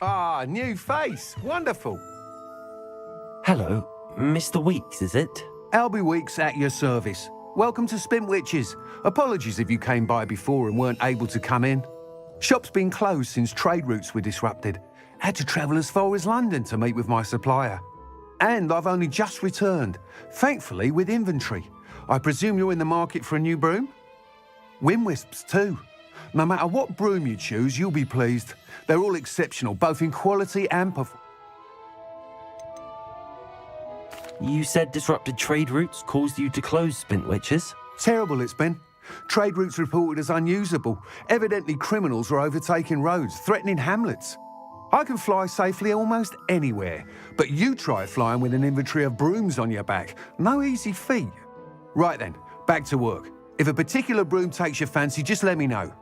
Ah, new face. Wonderful. Hello, Mr. Weeks, is it? Albie Weeks at your service. Welcome to Spintwitches. Apologies if you came by before and weren't able to come in. Shop's been closed since trade routes were disrupted. Had to travel as far as London to meet with my supplier. And I've only just returned, thankfully with inventory. I presume you're in the market for a new broom? Wind wisps too. No matter what broom you choose, you'll be pleased. They're all exceptional, both in quality and performance. You said disrupted trade routes caused you to close Spintwitches? Terrible it's been. Trade routes reported as unusable. Evidently criminals are overtaking roads, threatening hamlets. I can fly safely almost anywhere, but you try flying with an inventory of brooms on your back. No easy feat. Right then, back to work. If a particular broom takes your fancy, just let me know.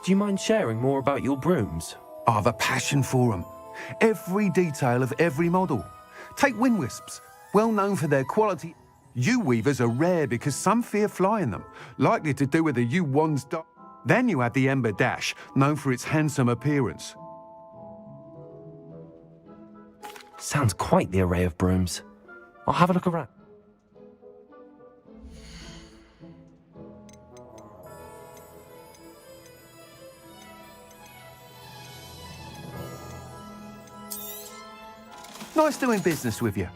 Do you mind sharing more about your brooms? I have a passion for them. Every detail of every model. Take wind wisps, well known for their quality. U-weavers are rare because some fear flying them, likely to do with the U-Wands. Then you have the Ember Dash, known for its handsome appearance. Sounds quite the array of brooms. I'll have a look around. Nice doing business with you.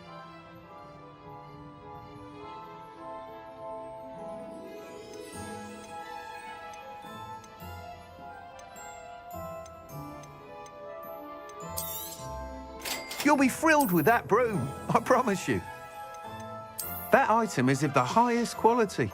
You'll be thrilled with that broom, I promise you. That item is of the highest quality.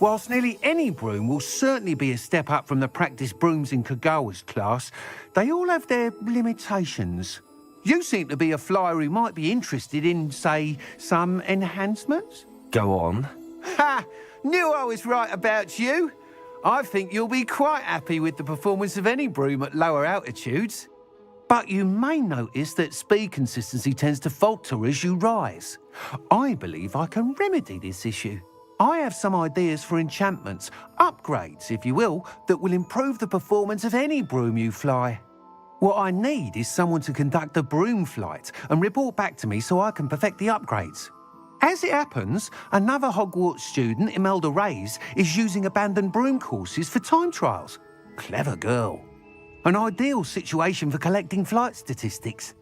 Whilst nearly any broom will certainly be a step up from the practice brooms in Kagawa's class, they all have their limitations. You seem to be a flyer who might be interested in, say, some enhancements? Go on. Ha! Knew I was right about you. I think you'll be quite happy with the performance of any broom at lower altitudes. But you may notice that speed consistency tends to falter as you rise. I believe I can remedy this issue. I have some ideas for enchantments, upgrades, if you will, that will improve the performance of any broom you fly. What I need is someone to conduct a broom flight and report back to me so I can perfect the upgrades. As it happens, another Hogwarts student, Imelda Reyes, is using abandoned broom courses for time trials. Clever girl. An ideal situation for collecting flight statistics.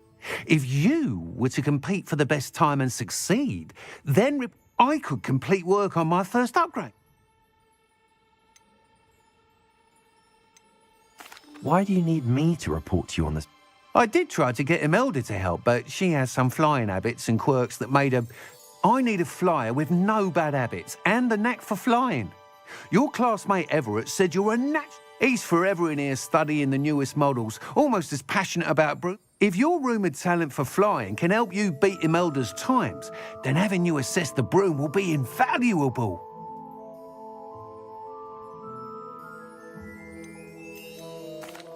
If you were to compete for the best time and succeed, then I could complete work on my first upgrade. Why do you need me to report to you on this? I did try to get Imelda to help, but she has some flying habits and quirks that made her... I need a flyer with no bad habits and the knack for flying. Your classmate Everett said you're a natural. He's forever in here studying the newest models, almost as passionate about broom. If your rumoured talent for flying can help you beat Imelda's times, then having you assess the broom will be invaluable.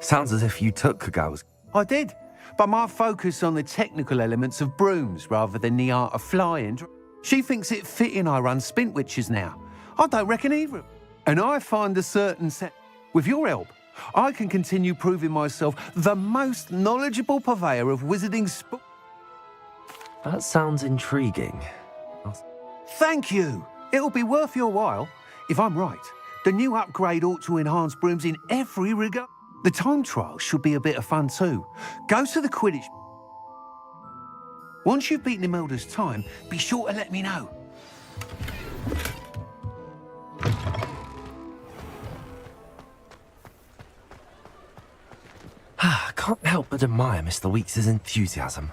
Sounds as if you took Kagawa's. I did, but my focus on the technical elements of brooms rather than the art of flying. She thinks it fitting I run Spintwitches now. I don't reckon either. And I find a certain set. With your help, I can continue proving myself the most knowledgeable purveyor of wizarding That sounds intriguing. Thank you. It'll be worth your while. If I'm right, the new upgrade ought to enhance brooms in every regard. The time trial should be a bit of fun too. Go to the Quidditch. Once you've beaten Imelda's time, be sure to let me know. I can't help but admire Mr. Weeks' enthusiasm.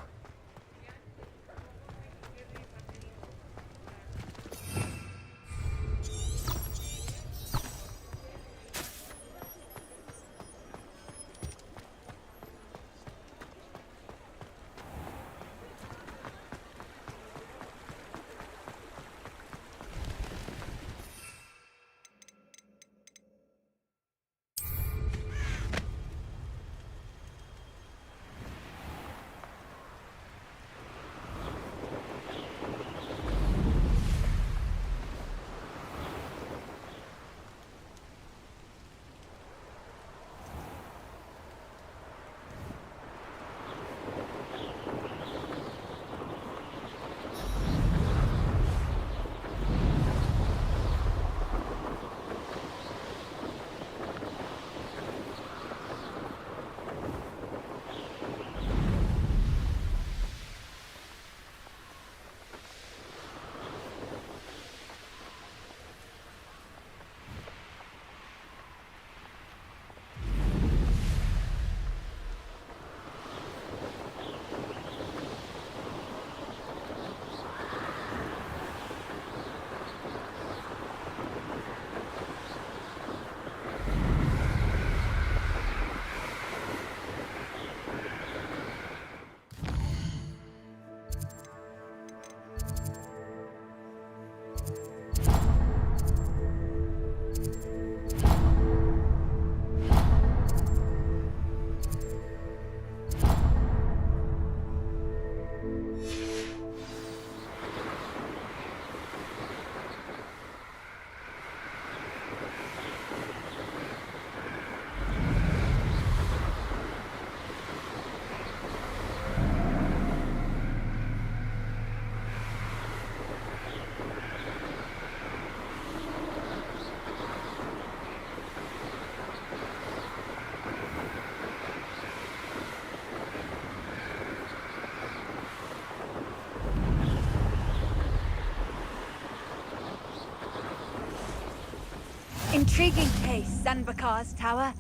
Intriguing case, Sanbakar's tower.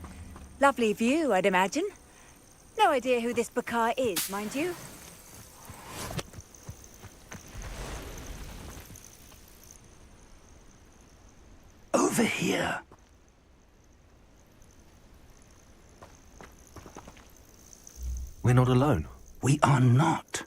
Lovely view, I'd imagine. No idea who this Bakar is, mind you. Over here. We're not alone. We are not.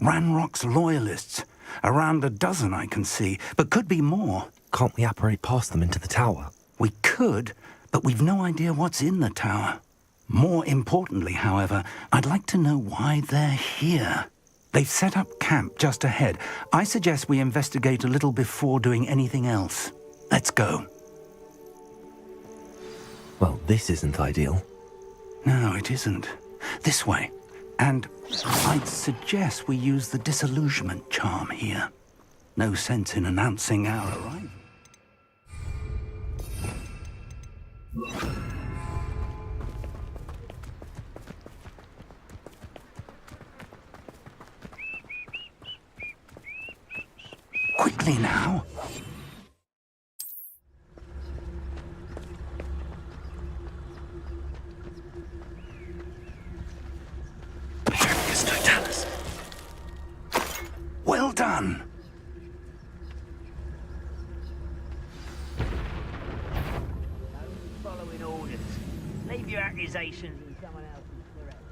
Ranrock's loyalists. Around a dozen I can see, but could be more. Can't we apparate past them into the tower? We could, but we've no idea what's in the tower. More importantly, however, I'd like to know why they're here. They've set up camp just ahead. I suggest we investigate a little before doing anything else. Let's go. Well, this isn't ideal. No, it isn't. This way. And I'd suggest we use the disillusionment charm here. No sense in announcing our arrival. Quickly now. Well done. Following orders. Leave your accusations in someone else's direction.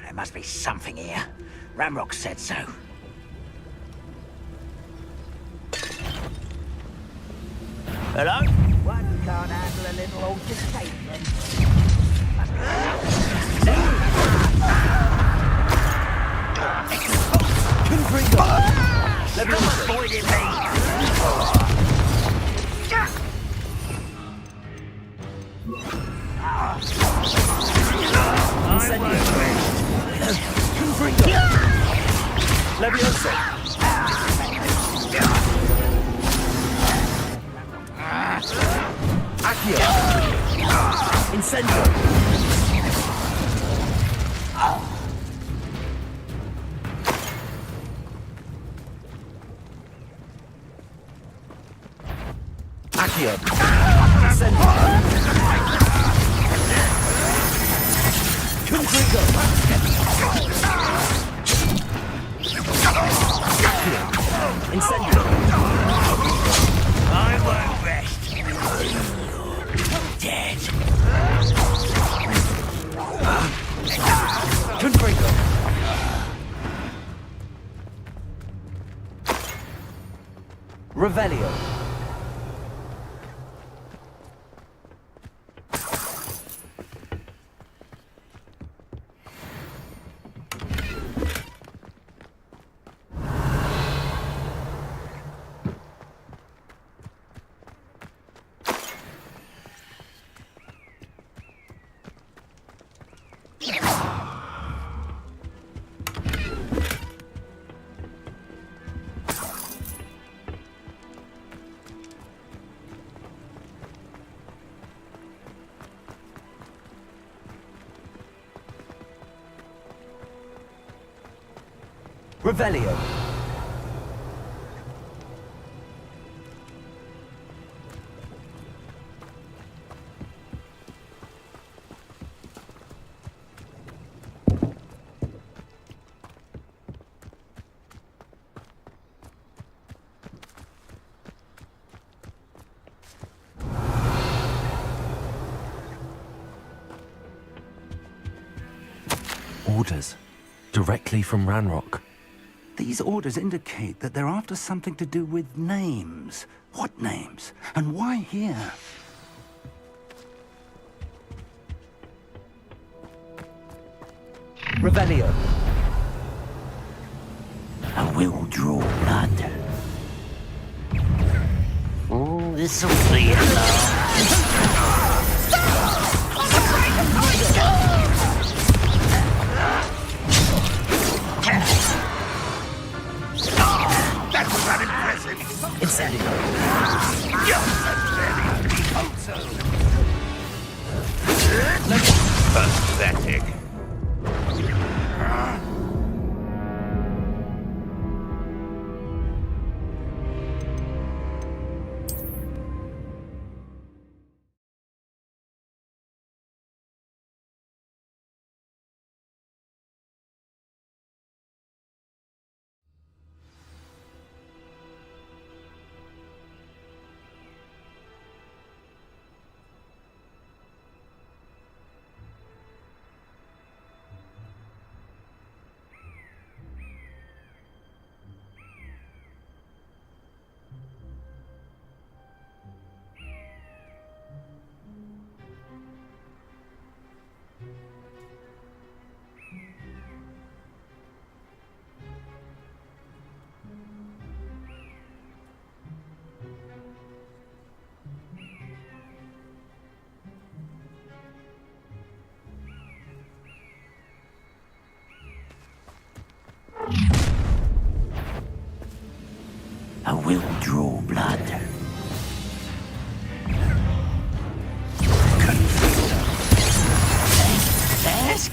There must be something here. Ramrock said so. Hello? One can't handle a little altercation. Come avoiding me! Leviosa! Accio! Incendio! Accio! Incendio! Confrigo! Accio! Incendio! I won't rest. Dead. Confrigo! Revelio! Revelio. Orders. Directly from Ranrock. These orders indicate that they're after something to do with names. What names? And why here? Revelio. I will draw blood. Oh, this'll be That was unimpressive. Incendio. Pathetic.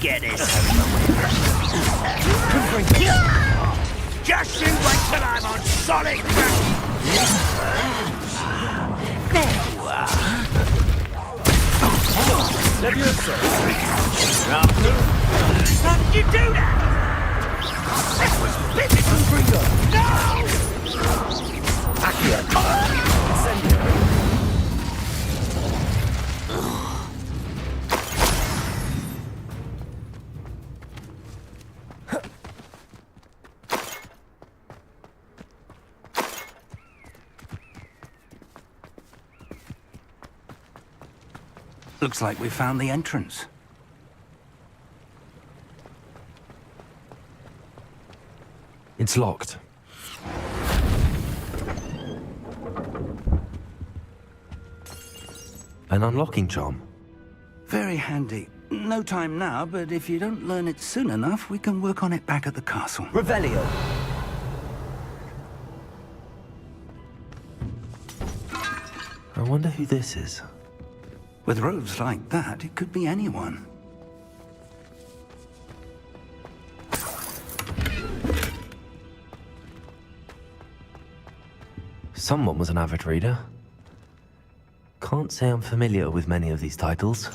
get this. Just you wait till I'm on solid ground. There you are. How did you do that? That was physical. No! Looks like we found the entrance. It's locked. An unlocking charm. Very handy. No time now, but if you don't learn it soon enough, we can work on it back at the castle. Revelio. I wonder who this is. With robes like that, it could be anyone. Someone was an avid reader. Can't say I'm familiar with many of these titles.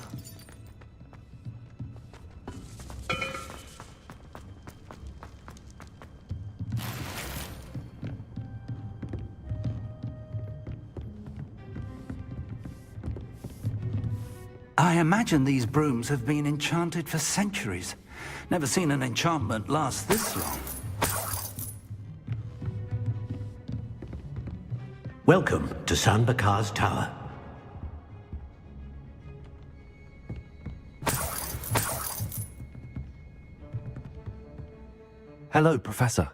I imagine these brooms have been enchanted for centuries. Never seen an enchantment last this long. Welcome to San Bakar's Tower. Hello, Professor.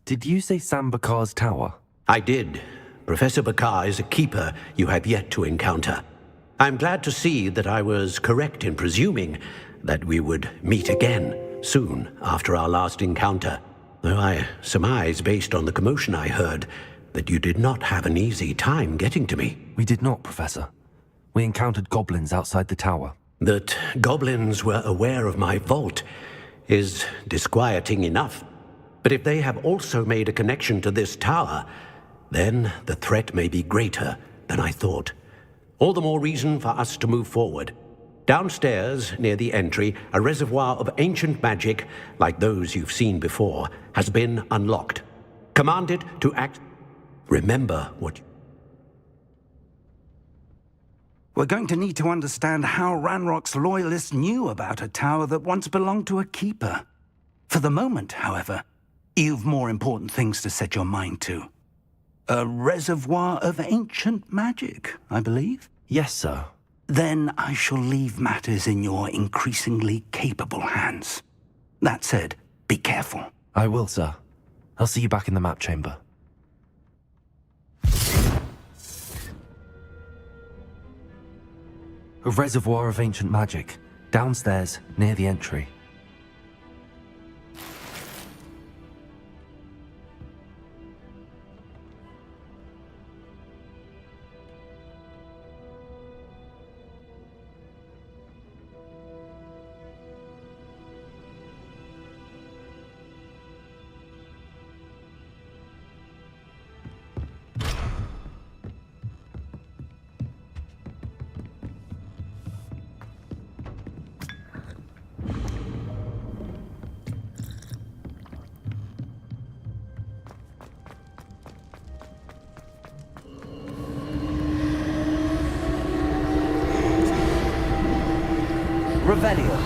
Did you say San Bakar's Tower? I did. Professor Bakar is a keeper you have yet to encounter. I'm glad to see that I was correct in presuming that we would meet again soon after our last encounter, though I surmise, based on the commotion I heard, that you did not have an easy time getting to me. We did not, Professor. We encountered goblins outside the tower. That goblins were aware of my vault is disquieting enough. But if they have also made a connection to this tower, then the threat may be greater than I thought. All the more reason for us to move forward. Downstairs, near the entry, a reservoir of ancient magic, like those you've seen before, has been unlocked. Commanded to act... Remember what... We're going to need to understand how Ranrock's loyalists knew about a tower that once belonged to a keeper. For the moment, however, you've more important things to set your mind to. A reservoir of ancient magic, I believe? Yes, sir. Then I shall leave matters in your increasingly capable hands. That said, be careful. I will, sir. I'll see you back in the map chamber. A reservoir of ancient magic, downstairs, near the entry. Revelio.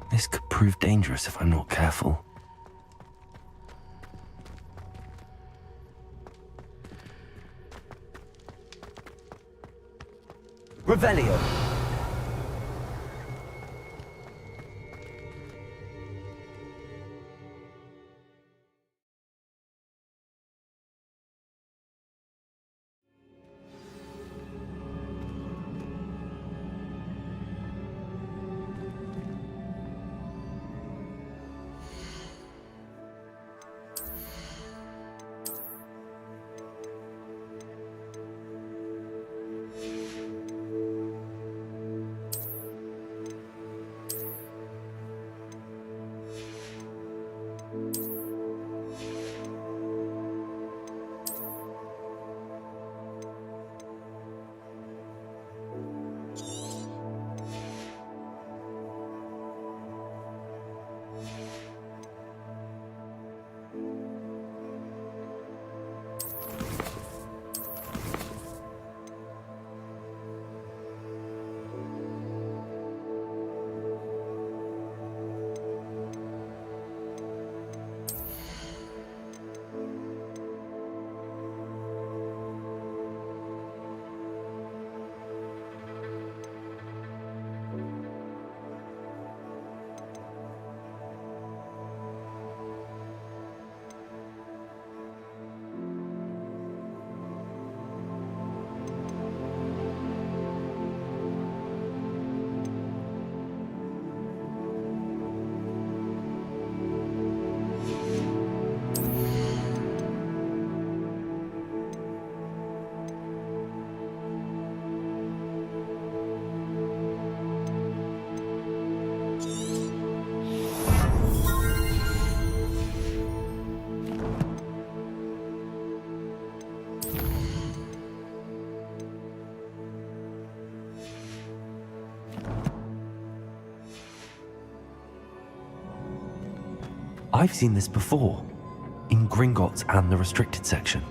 This could prove dangerous if I'm not careful. Revelio. I've seen this before, in Gringotts and the restricted section.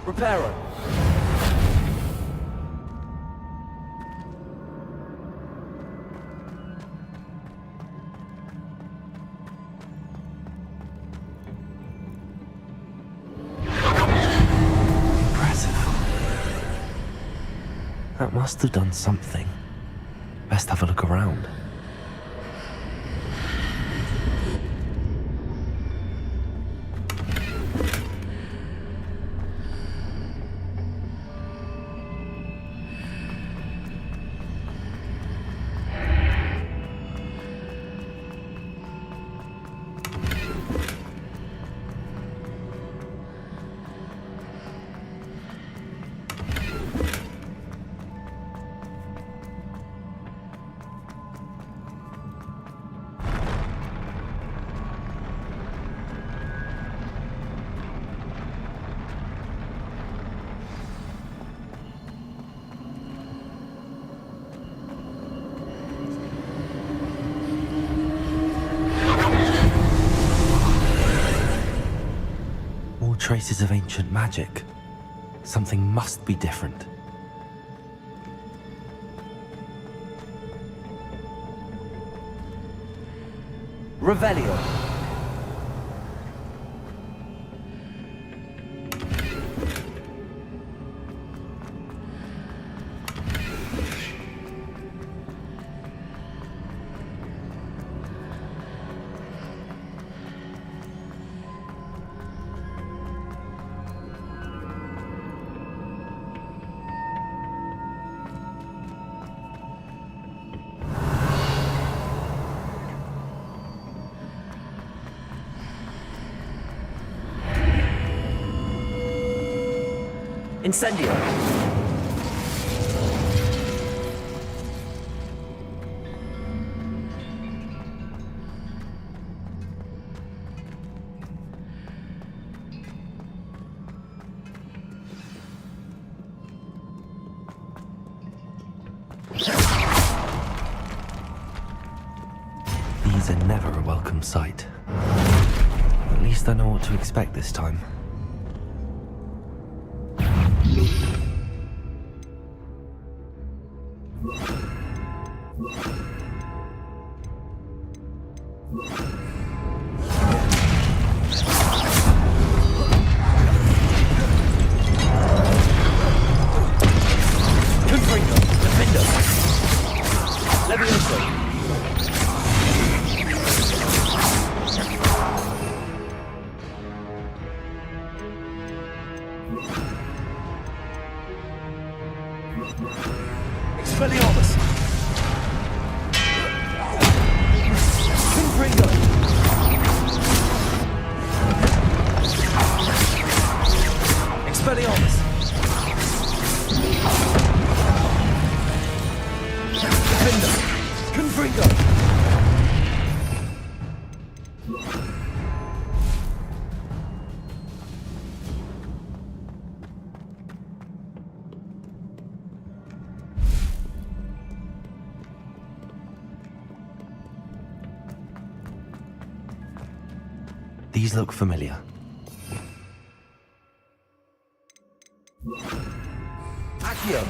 Repairer. Impressive. That must have done something. Best have a look around. Traces of ancient magic. Something must be different. Revelio. Incendio. These are never a welcome sight. At least I know what to expect this time. Expelliarmus. Confringo. Expelliarmus. Defender. Confringo. These look familiar. Accio.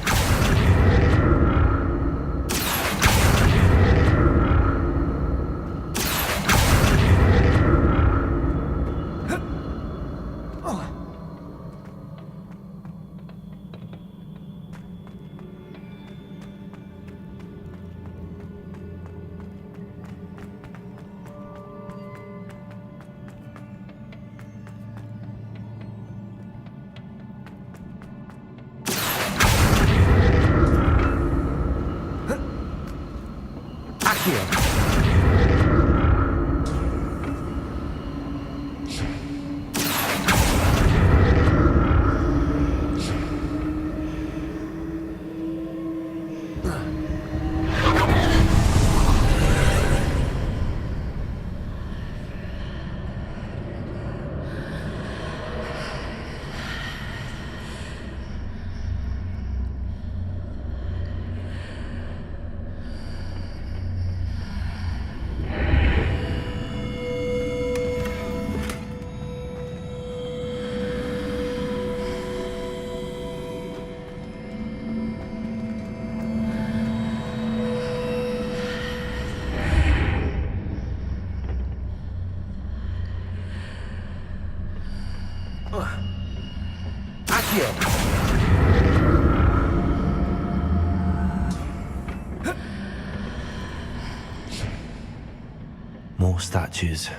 More statues.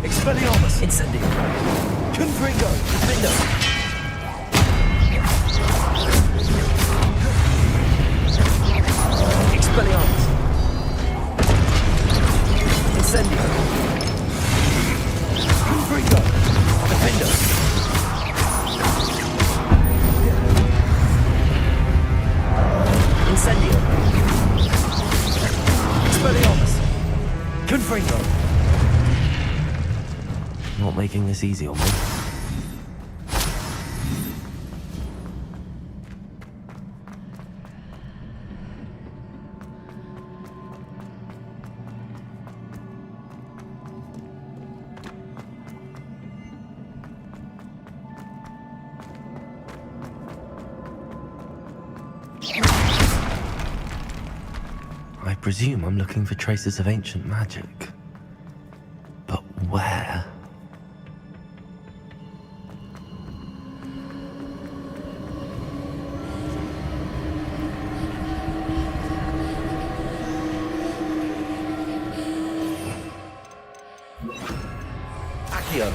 Expelliarmus. Incendio. Confringo. Defender. Expelliarmus. Incendio. Confringo. Defender. Incendio. Expelliarmus. Confringo. Not making this easy on me. I presume I'm looking for traces of ancient magic. But where? Accio.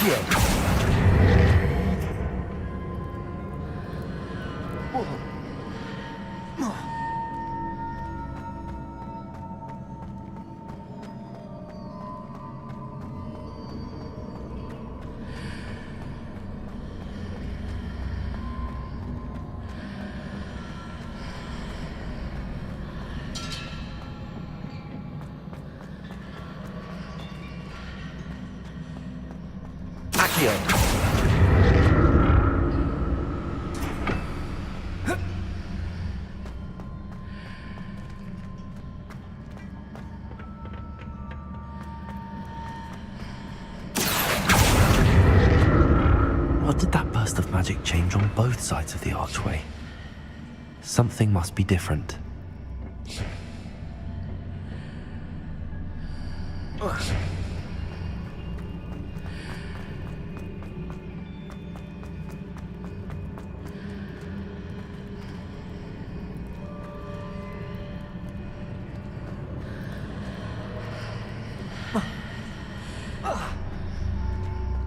Accio. Accio. What did that burst of magic change on both sides of the archway? Something must be different.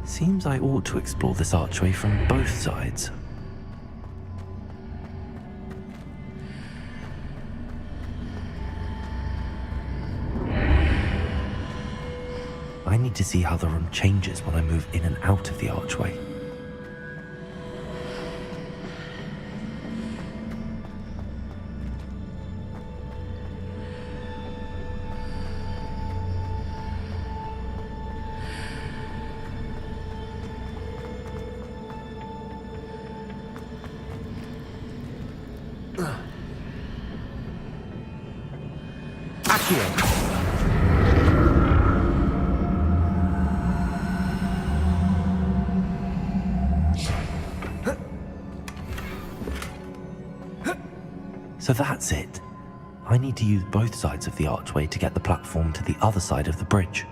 Seems I ought to explore this archway from both sides. I need to see how the room changes when I move in and out of the archway. Accio. So that's it. I need to use both sides of the archway to get the platform to the other side of the bridge.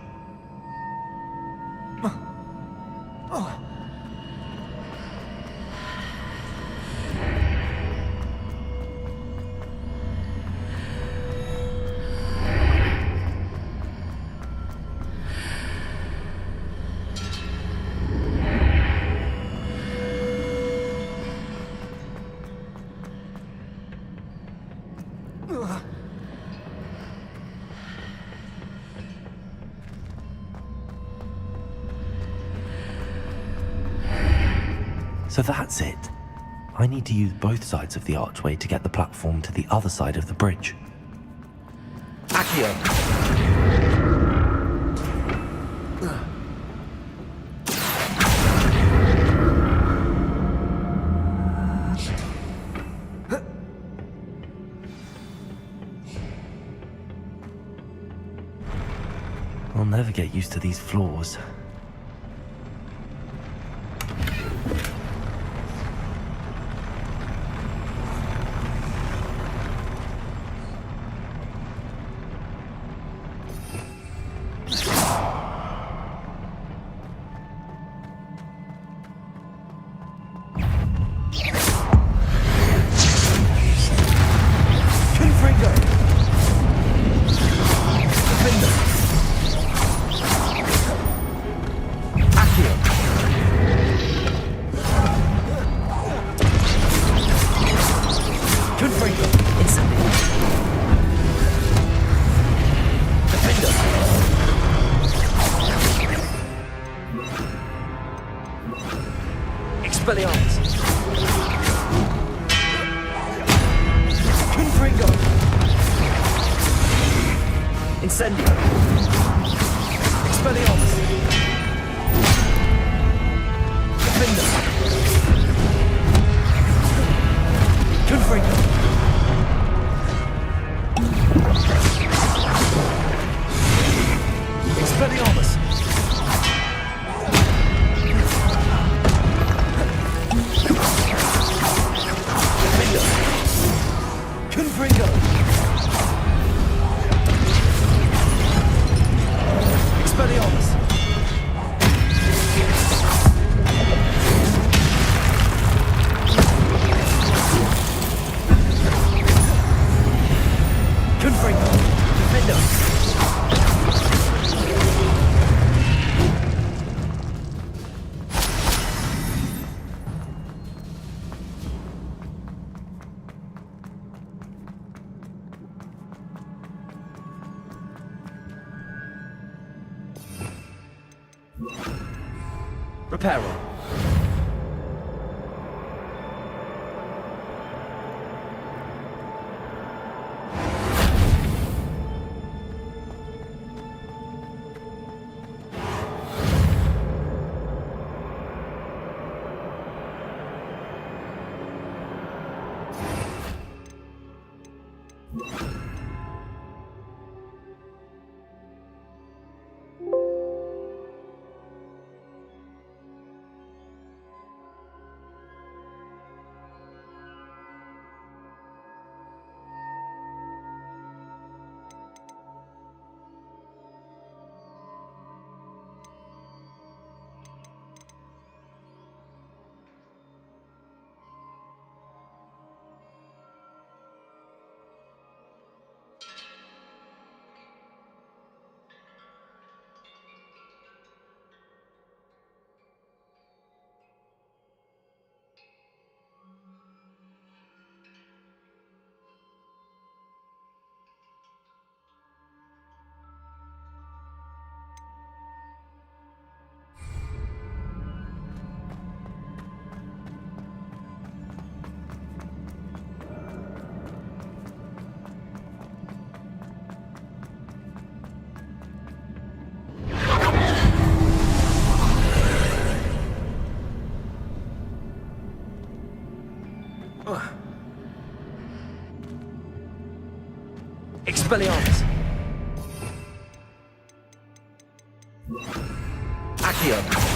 So that's it. I need to use both sides of the archway to get the platform to the other side of the bridge. Accio. I'll never get used to these floors. Peripheral. Expelliarmus. Accio.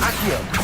Accio.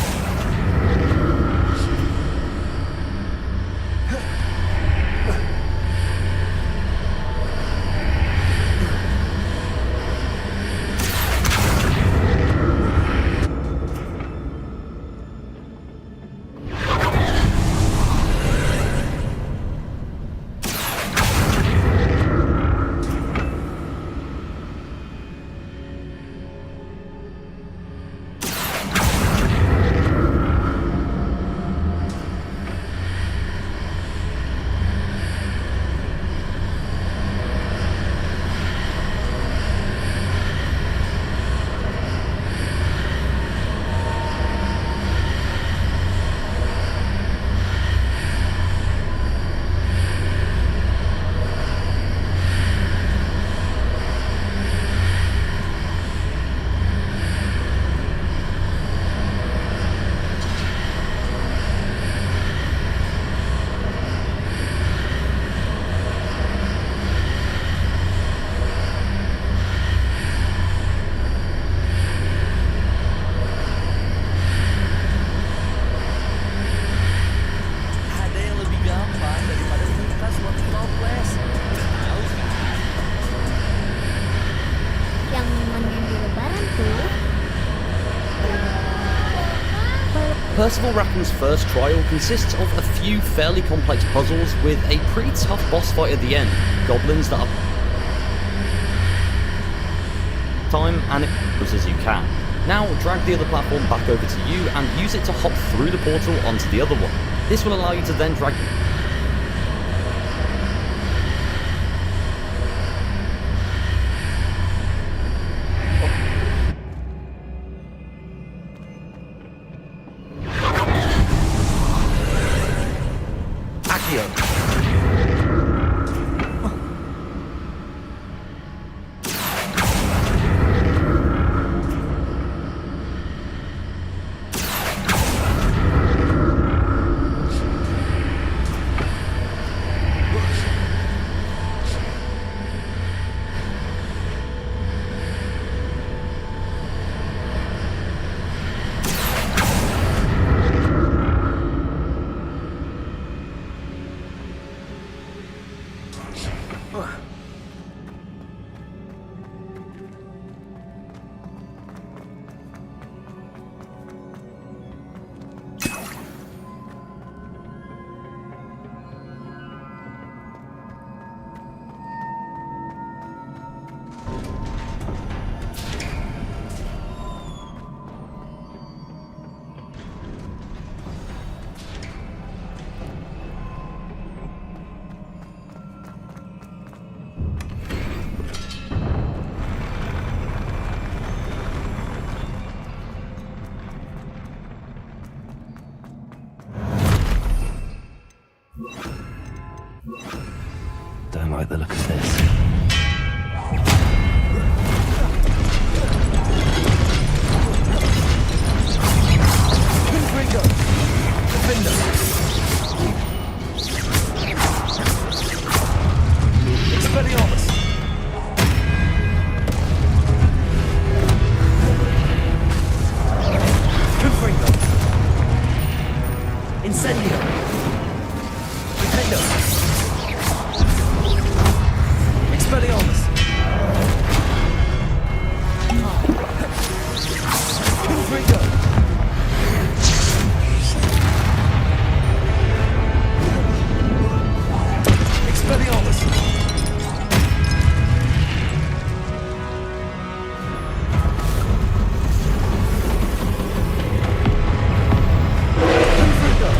Percival Rackham's first trial consists of a few fairly complex puzzles with a pretty tough boss fight at the end. Goblins that are time and as you can. Now drag the other platform back over to you and use it to hop through the portal onto the other one. This will allow you to then drag Don't like the look of this. Trigger. Defender. Expelliarmus. Confringo. Incendio. Defender. Expelliarmus. Confringo. Expelliarmus. Confringo.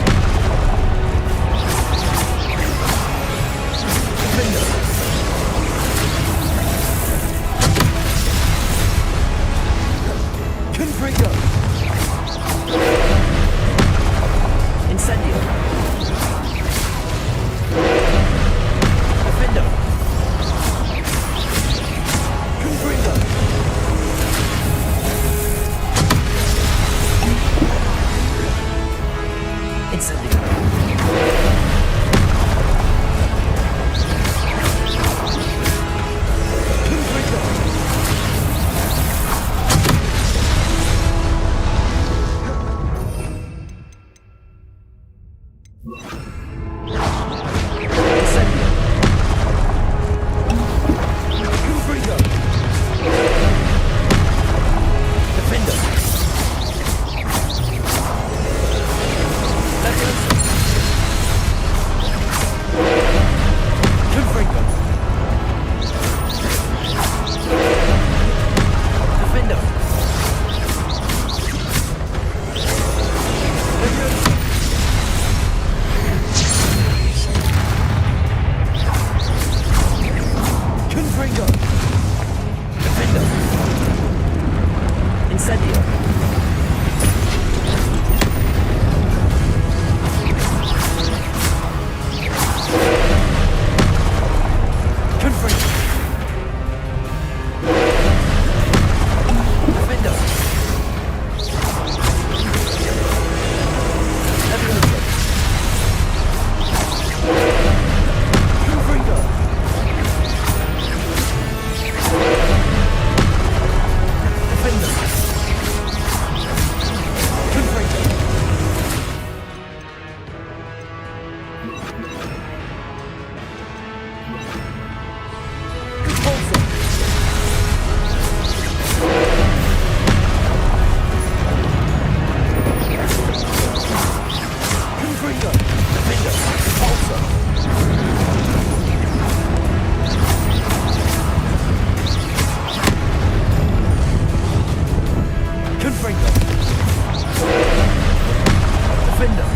Defender.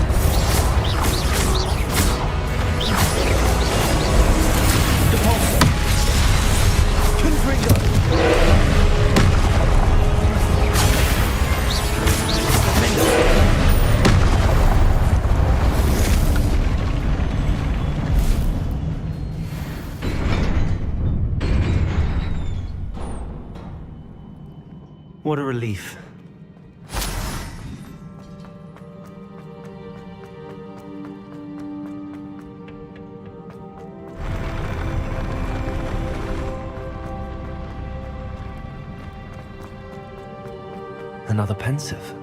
Depulsor. Configure. What a relief. Another pensive.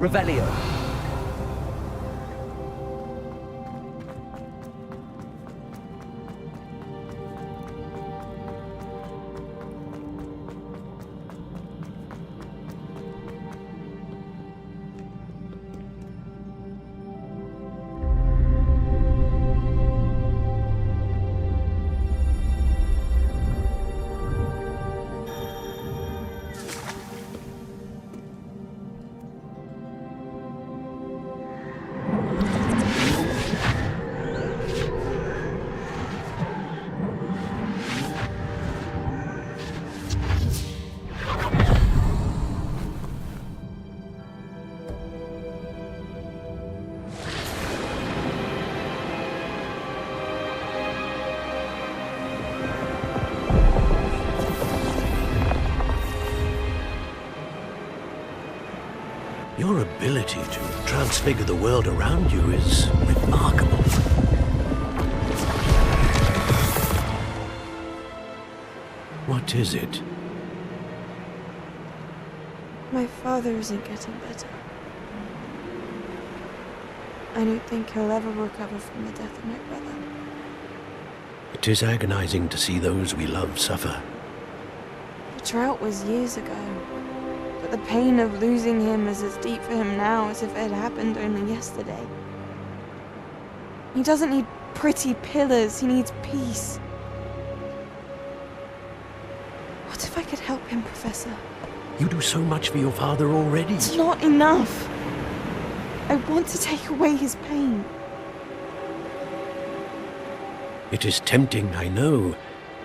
Revelio. Your ability to transfigure the world around you is remarkable. What is it? My father isn't getting better. I don't think he'll ever recover from the death of my brother. It is agonizing to see those we love suffer. The drought was years ago, but the pain of losing him is as deep for him now as if it had happened only yesterday. He doesn't need pretty pillars, he needs peace. What if I could help him, Professor? You do so much for your father already. It's not enough. I want to take away his pain. It is tempting, I know,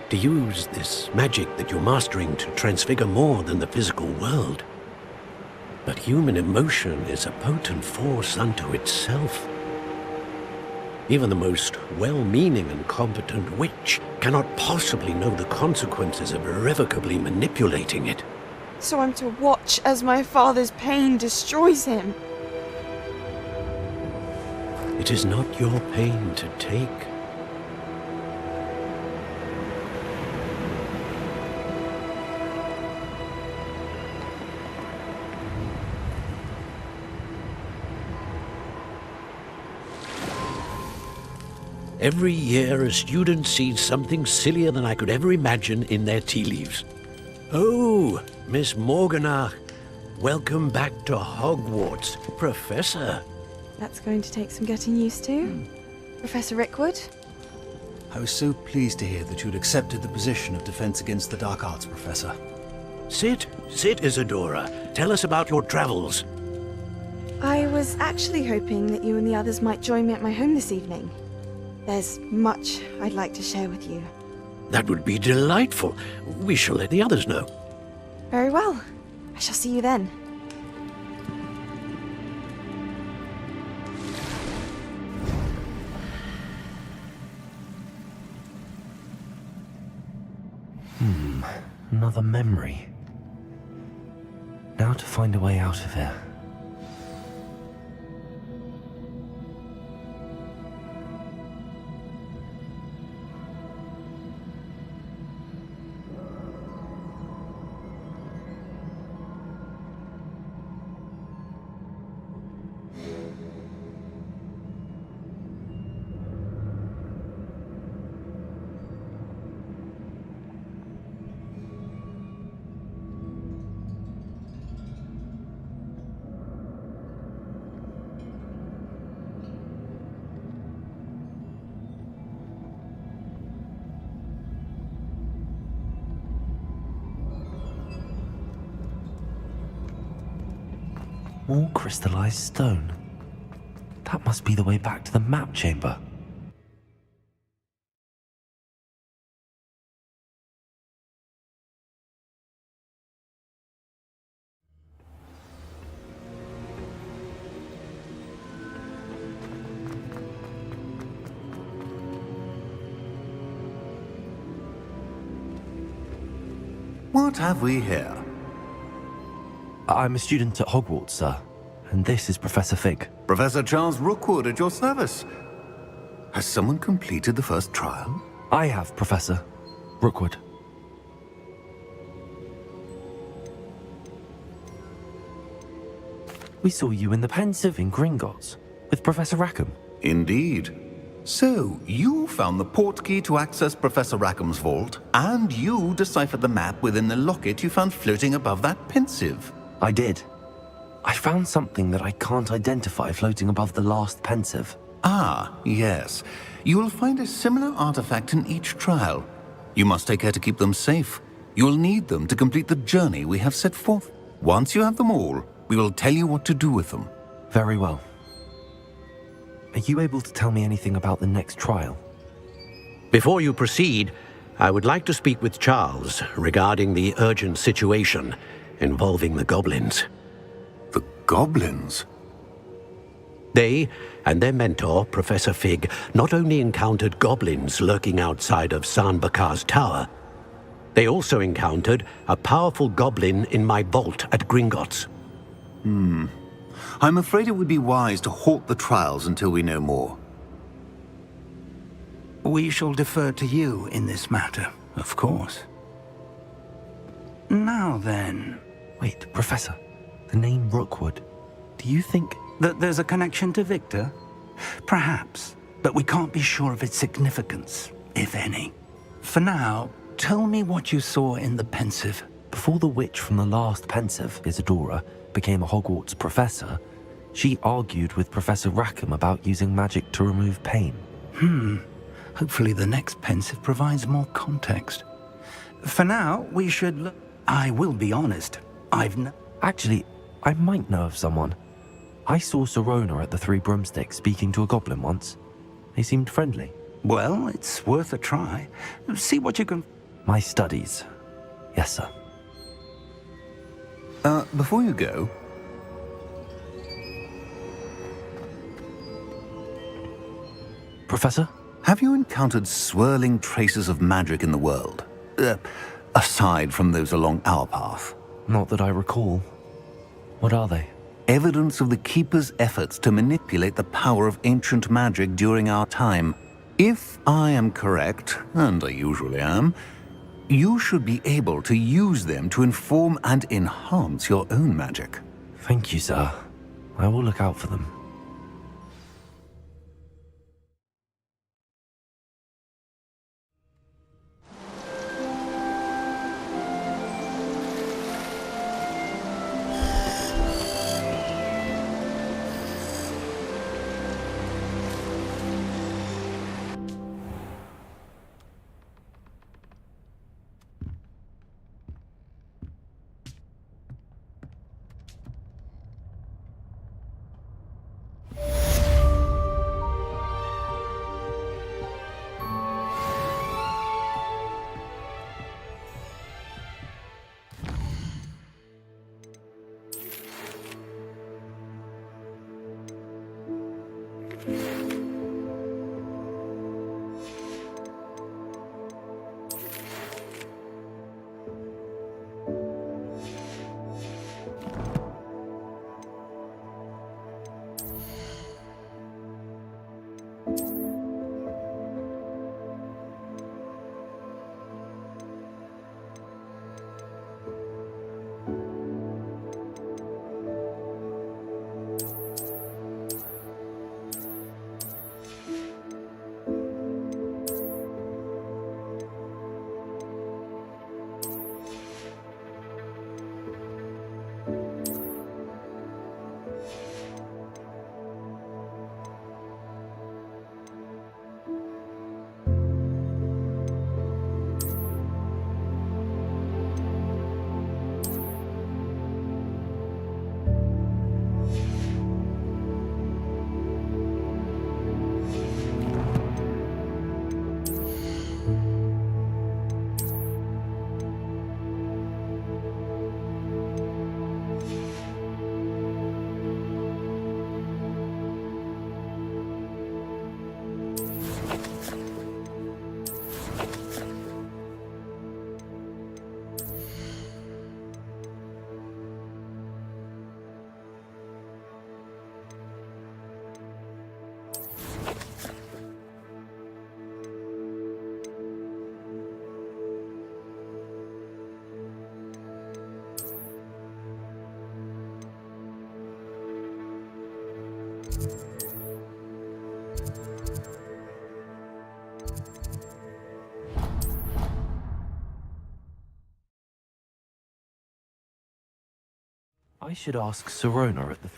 to use this magic that you're mastering to transfigure more than the physical world. But human emotion is a potent force unto itself. Even the most well-meaning and competent witch cannot possibly know the consequences of irrevocably manipulating it. So I'm to watch as my father's pain destroys him. It is not your pain to take. Every year, a student sees something sillier than I could ever imagine in their tea leaves. Oh, Miss Morganach, welcome back to Hogwarts, Professor. That's going to take some getting used to. Professor Rickwood? I was so pleased to hear that you'd accepted the position of Defense Against the Dark Arts, Professor. Sit, Isadora. Tell us about your travels. I was actually hoping that you and the others might join me at my home this evening. There's much I'd like to share with you. That would be delightful. We shall let the others know. Very well. I shall see you then. Another memory. Now to find a way out of here. More crystallized stone. That must be the way back to the map chamber. What have we here? I'm a student at Hogwarts, sir, and this is Professor Fig. Professor Charles Rookwood at your service. Has someone completed the first trial? I have, Professor Rookwood. We saw you in the Pensive in Gringotts with Professor Rackham. Indeed. So, you found the port key to access Professor Rackham's vault, and you deciphered the map within the locket you found floating above that Pensive. I did. I found something that I can't identify floating above the last Pensive. Ah, yes. You will find a similar artifact in each trial. You must take care to keep them safe. You will need them to complete the journey we have set forth. Once you have them all, we will tell you what to do with them. Very well. Are you able to tell me anything about the next trial? Before you proceed, I would like to speak with Charles regarding the urgent situation involving the goblins. The goblins? They and their mentor, Professor Fig, not only encountered goblins lurking outside of San Bakar's tower, they also encountered a powerful goblin in my vault at Gringotts. I'm afraid it would be wise to halt the trials until we know more. We shall defer to you in this matter, of course. Now then... Wait, Professor, the name Rookwood. Do you think... that there's a connection to Victor? Perhaps, but we can't be sure of its significance, if any. For now, tell me what you saw in the Pensive. Before the witch from the last Pensive, Isadora, became a Hogwarts professor, she argued with Professor Rackham about using magic to remove pain. Hopefully the next Pensive provides more context. For now, we should... I will be honest, Actually, I might know of someone. I saw Sirona at the Three Broomsticks speaking to a goblin once. They seemed friendly. Well, it's worth a try. See what you can... My studies. Yes, sir. Before you go... Professor? Have you encountered swirling traces of magic in the world? Aside from those along our path? Not that I recall. What are they? Evidence of the Keeper's efforts to manipulate the power of ancient magic during our time. If I am correct, and I usually am, you should be able to use them to inform and enhance your own magic. Thank you, sir. I will look out for them. I should ask Sirona at the...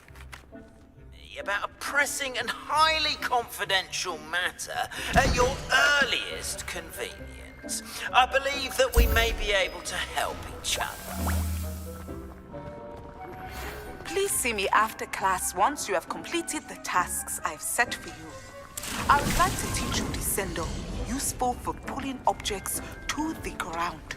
About a pressing and highly confidential matter at your earliest convenience. I believe that we may be able to help each other. Please see me after class once you have completed the tasks I've set for you. I would like to teach you Descendo, useful for pulling objects to the ground.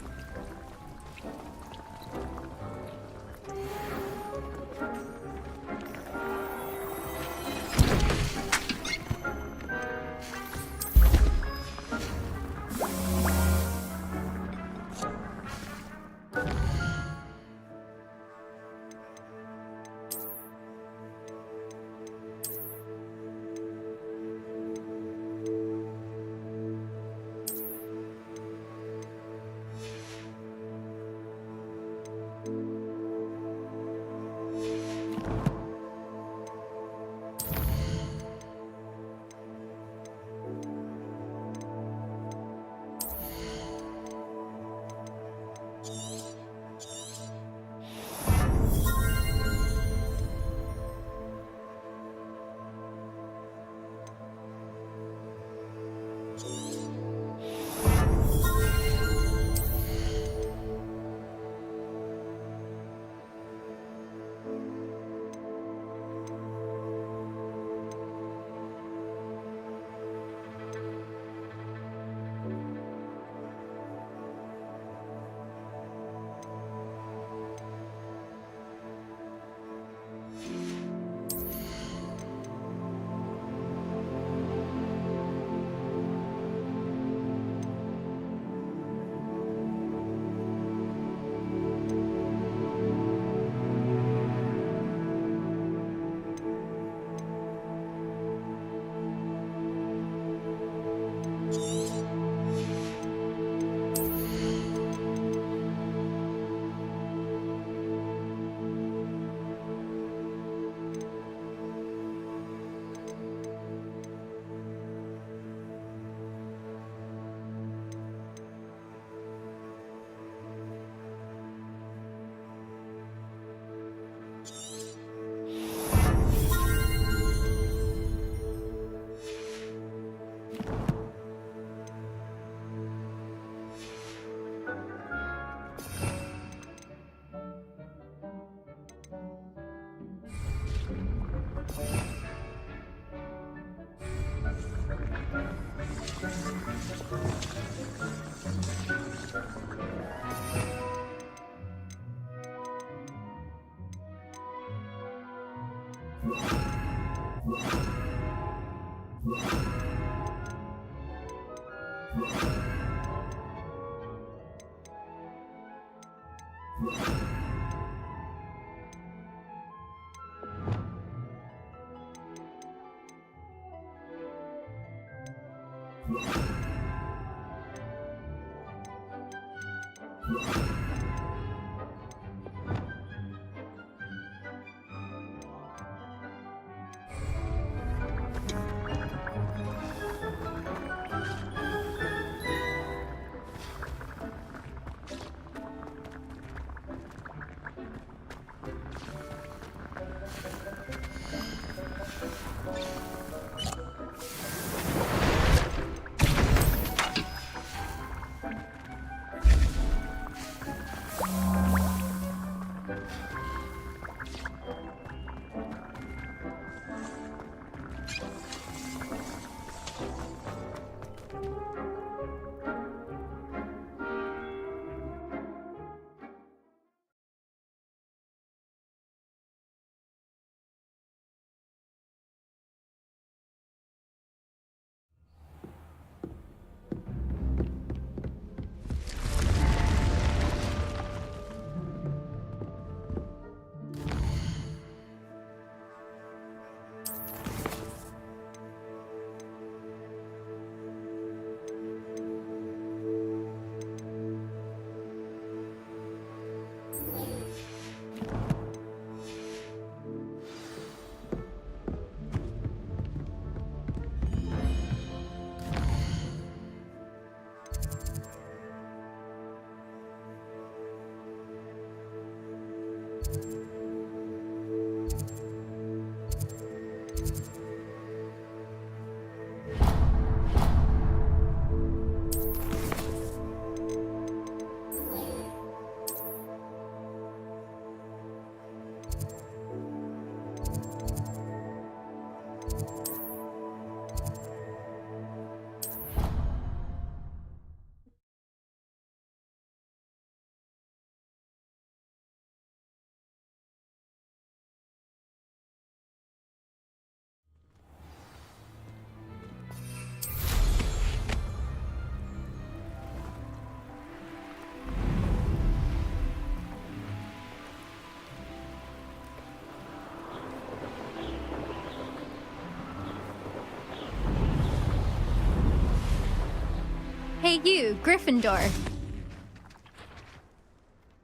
you, Gryffindor?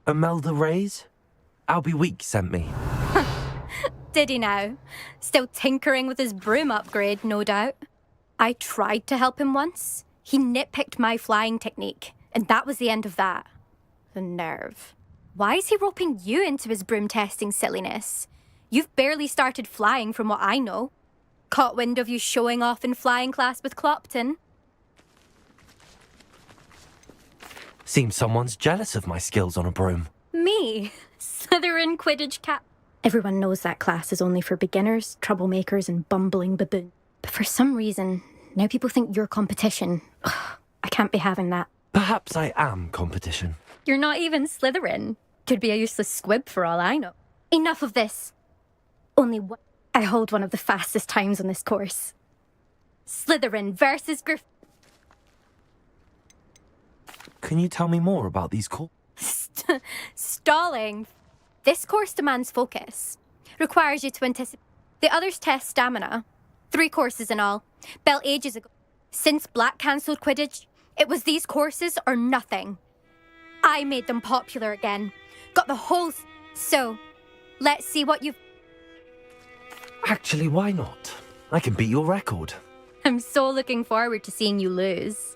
Imelda Reyes? Albie Week sent me. Did he now? Still tinkering with his broom upgrade, no doubt. I tried to help him once. He nitpicked my flying technique, and that was the end of that. The nerve. Why is he roping you into his broom testing silliness? You've barely started flying from what I know. Caught wind of you showing off in flying class with Clopton. Seems someone's jealous of my skills on a broom. Me? Slytherin Quidditch cap. Everyone knows that class is only for beginners, troublemakers, and bumbling baboons. But for some reason, now people think you're competition. Ugh, I can't be having that. Perhaps I am competition. You're not even Slytherin. Could be a useless squib for all I know. Enough of this. Only one. I hold one of the fastest times on this course. Slytherin versus Gryffindor. Can you tell me more about these calls? Stalling. This course demands focus. Requires you to anticipate. The others test stamina. 3 courses in all. Built ages ago. Since Black cancelled Quidditch, it was these courses or nothing. I made them popular again. Got the whole... So, let's see what you've... Actually, why not? I can beat your record. I'm so looking forward to seeing you lose.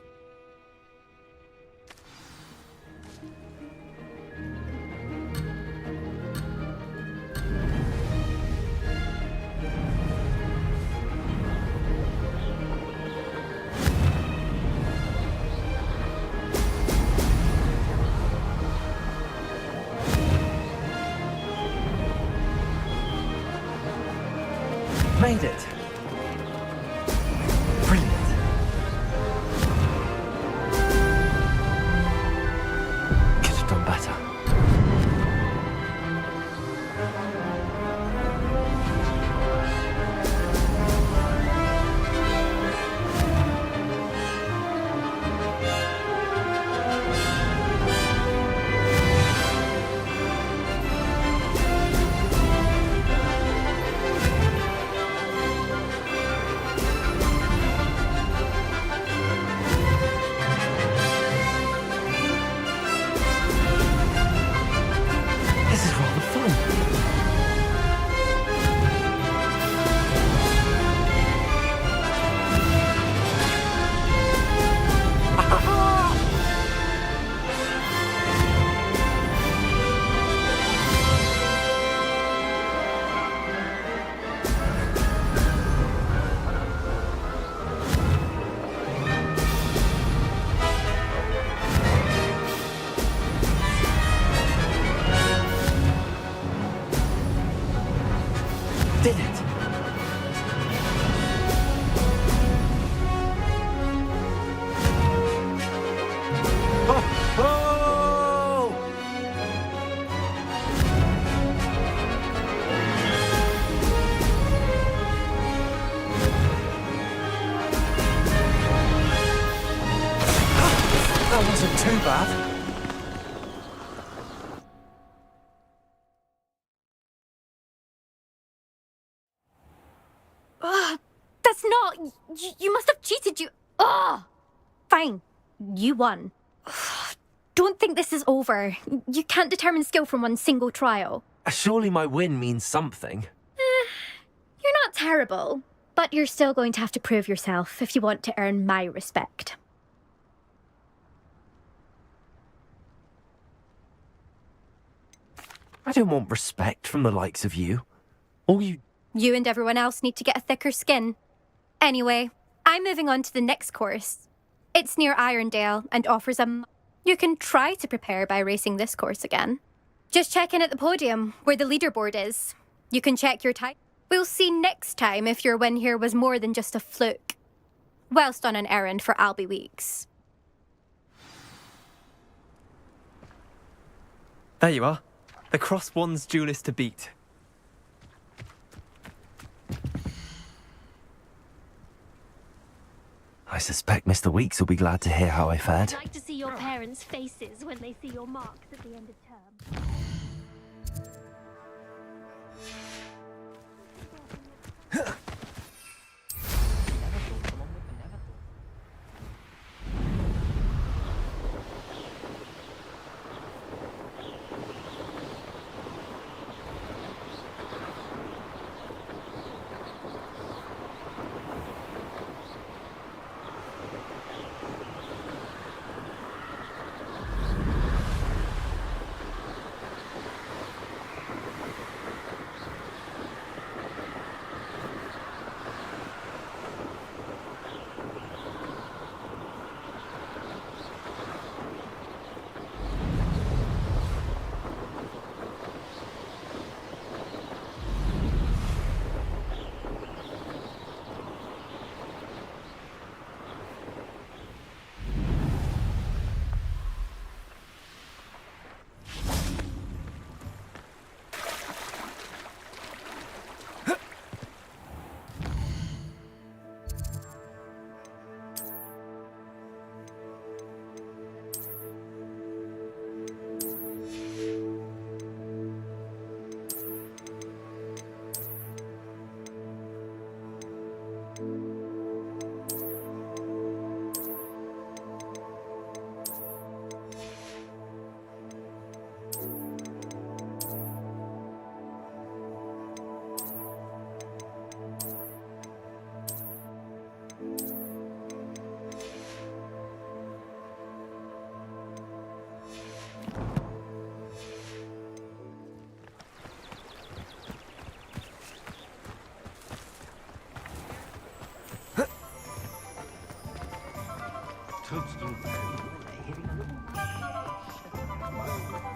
Made it. Brilliant. Could have done better. Did it! Oh! Oh! That wasn't too bad. That's not... You must have cheated, you... Ugh! Fine. You won. Don't think this is over. You can't determine skill from one single trial. Surely my win means something. You're not terrible, but you're still going to have to prove yourself if you want to earn my respect. I don't want respect from the likes of you. All you... You and everyone else need to get a thicker skin. Anyway, I'm moving on to the next course. It's near Irondale and offers a... You can try to prepare by racing this course again. Just check in at the podium, where the leaderboard is. You can check your time. We'll see next time if your win here was more than just a fluke. Whilst on an errand for Albie Weeks. There you are. The Cross Wands duelist to beat. I suspect Mr. Weeks will be glad to hear how I fared. I'd like to see your parents' faces when they see your marks at the end of term.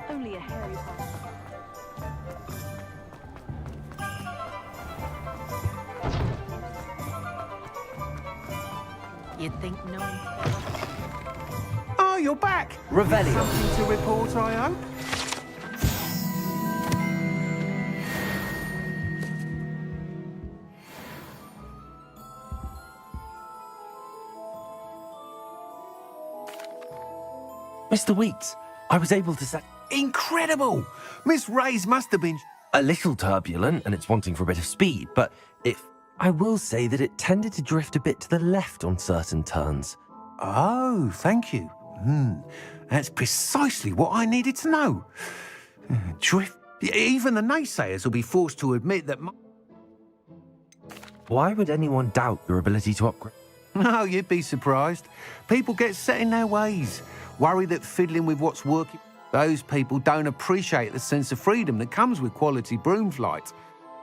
Only a hairy one. You'd think no. Oh, you're back! Revelio. Something to report, I hope? Mr. Weeks, I was able to set... Incredible! Miss Ray's must have been... a little turbulent and it's wanting for a bit of speed, but if... I will say that it tended to drift a bit to the left on certain turns. Oh, thank you. That's precisely what I needed to know. Drift... Even the naysayers will be forced to admit that... Why would anyone doubt your ability to upgrade? No, you'd be surprised. People get set in their ways. Worry that fiddling with what's working... Those people don't appreciate the sense of freedom that comes with quality broom flight.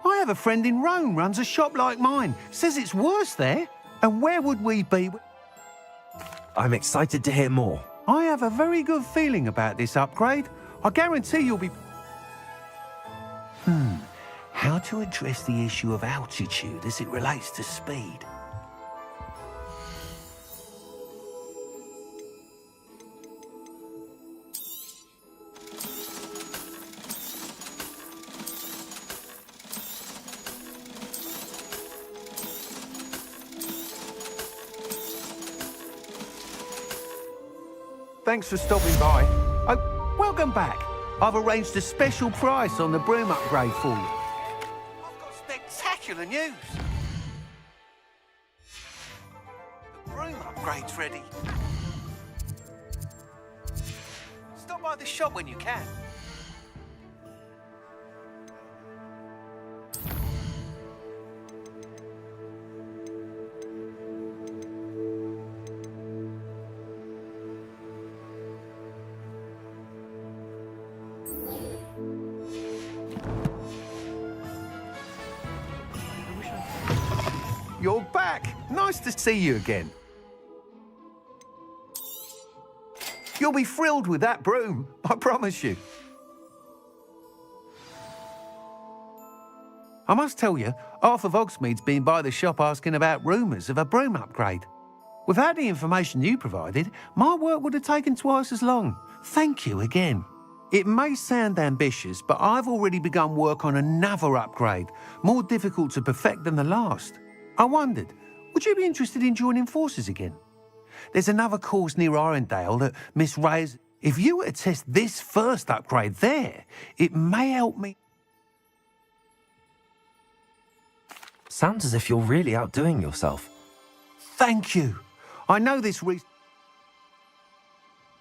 I have a friend in Rome runs a shop like mine. Says it's worse there. And where would we be? I'm excited to hear more. I have a very good feeling about this upgrade. I guarantee you'll be... How to address the issue of altitude as it relates to speed? Thanks for stopping by. Oh, welcome back. I've arranged a special price on the broom upgrade for you. I've got spectacular news. The broom upgrade's ready. Stop by the shop when you can. You're back. Nice to see you again. You'll be thrilled with that broom, I promise you. I must tell you, half of Hogsmeade's been by the shop asking about rumours of a broom upgrade. Without the information you provided, my work would have taken twice as long. Thank you again. It may sound ambitious, but I've already begun work on another upgrade, more difficult to perfect than the last. I wondered, would you be interested in joining forces again? There's another course near Arendelle that Miss Ray's... If you were to test this first upgrade there, it may help me... Sounds as if you're really outdoing yourself. Thank you. I know this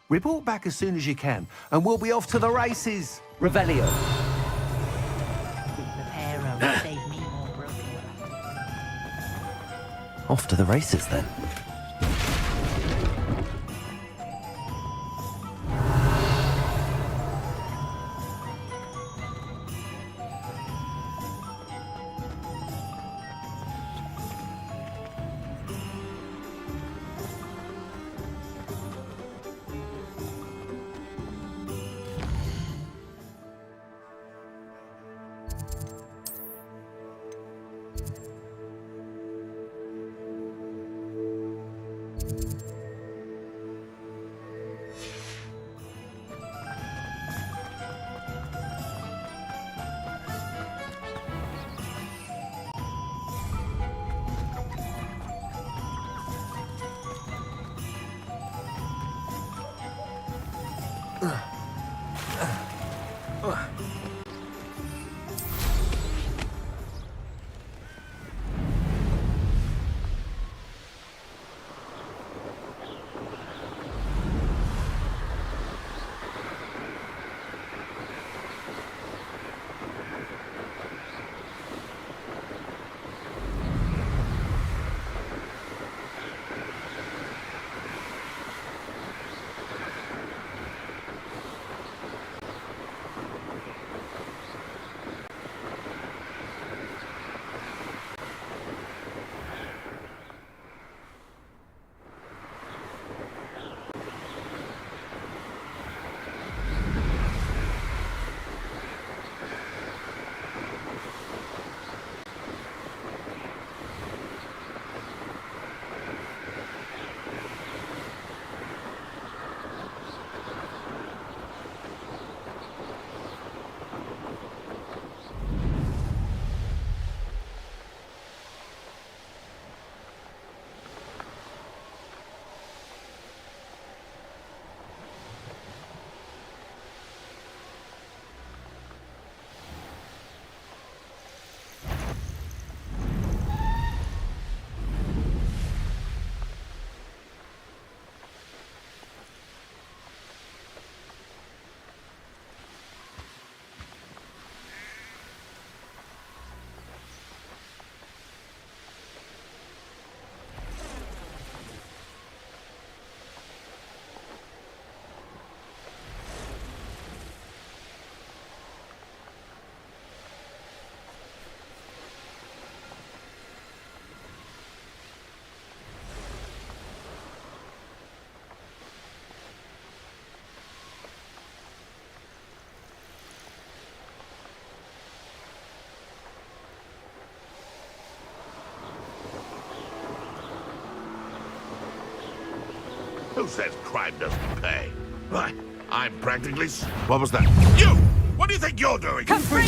Report back as soon as you can, and we'll be off to the races. Revelio. Off to the races, then. Who says crime doesn't pay? Why, I'm practically... What was that? You! What do you think you're doing? Come bring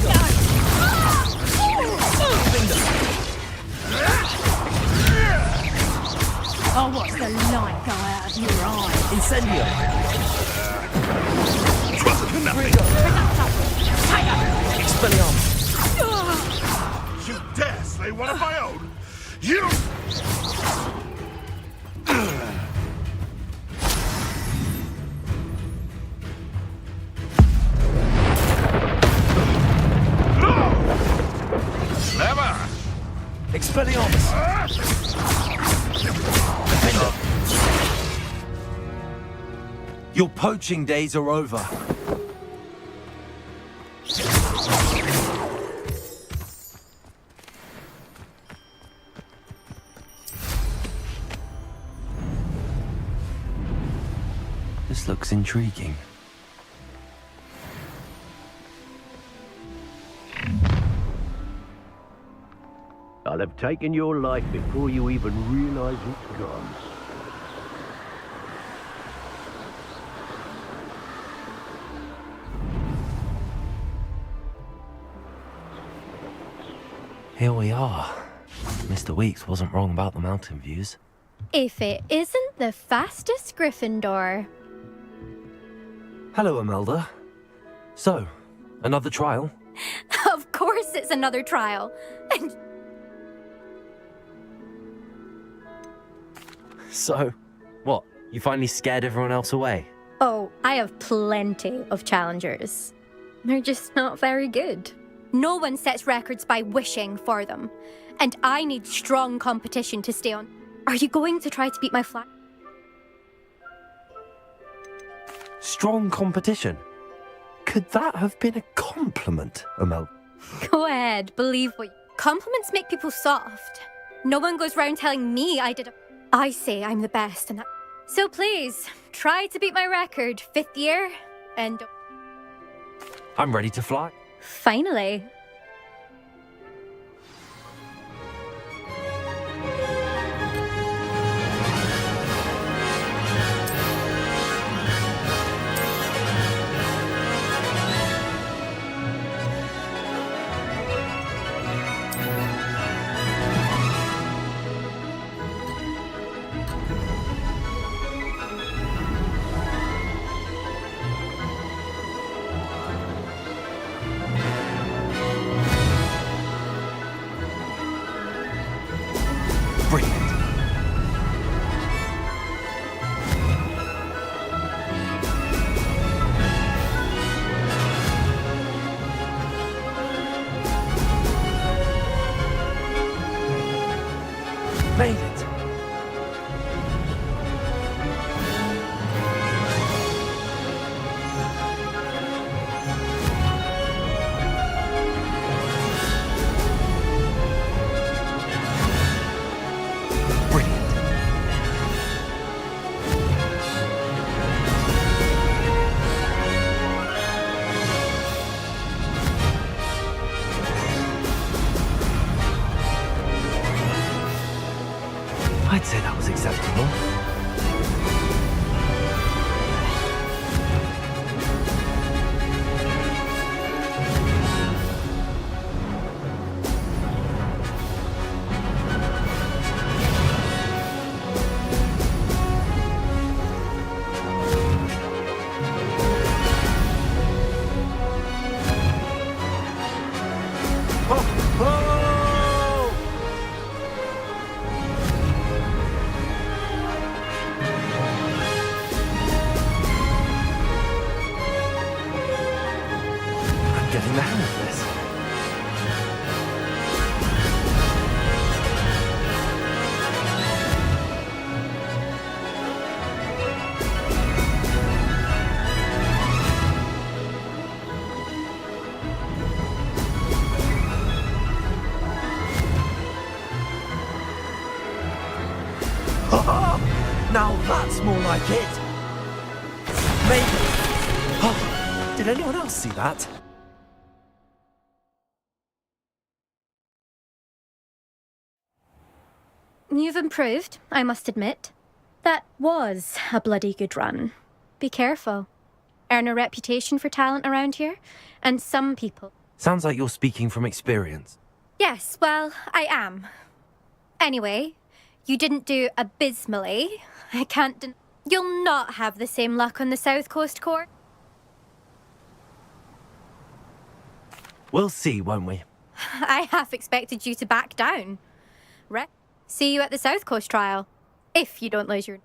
I'll watch the light go out of your eye. Incendio. Trust in nothing. Expelliarmus. You dare slay one of my own? You... Never! Expelliarmus. Defender. Your poaching days are over. This looks intriguing. I'll have taken your life before you even realize it's gone. Here we are. Mr. Weeks wasn't wrong about the mountain views. If it isn't the fastest Gryffindor. Hello, Imelda. So, another trial? Of course it's another trial. And So, what? You finally scared everyone else away? oh, I have plenty of challengers. They're just not very good. No one sets records by wishing for them. And I need strong competition to stay on. Are you going to try to beat my flag? Strong competition? Could that have been a compliment, Imelda? Go ahead, believe what compliments make people soft. No one goes round telling me I did a... I say I'm the best and that... So please, try to beat my record, 5th year, and... I'm ready to fly. Finally. Made it. I'd say that was acceptable. Getting the hang of this. Now that's more like it. Maybe. Oh, did anyone else see that? You've improved, I must admit. That was a bloody good run. Be careful. Earn a reputation for talent around here, and some people... Sounds like you're speaking from experience. Yes, well, I am. Anyway, you didn't do abysmally. I can't You'll not have the same luck on the South Coast Core. We'll see, won't we? I half expected you to back down. See you at the South Coast trial. If you don't lose your...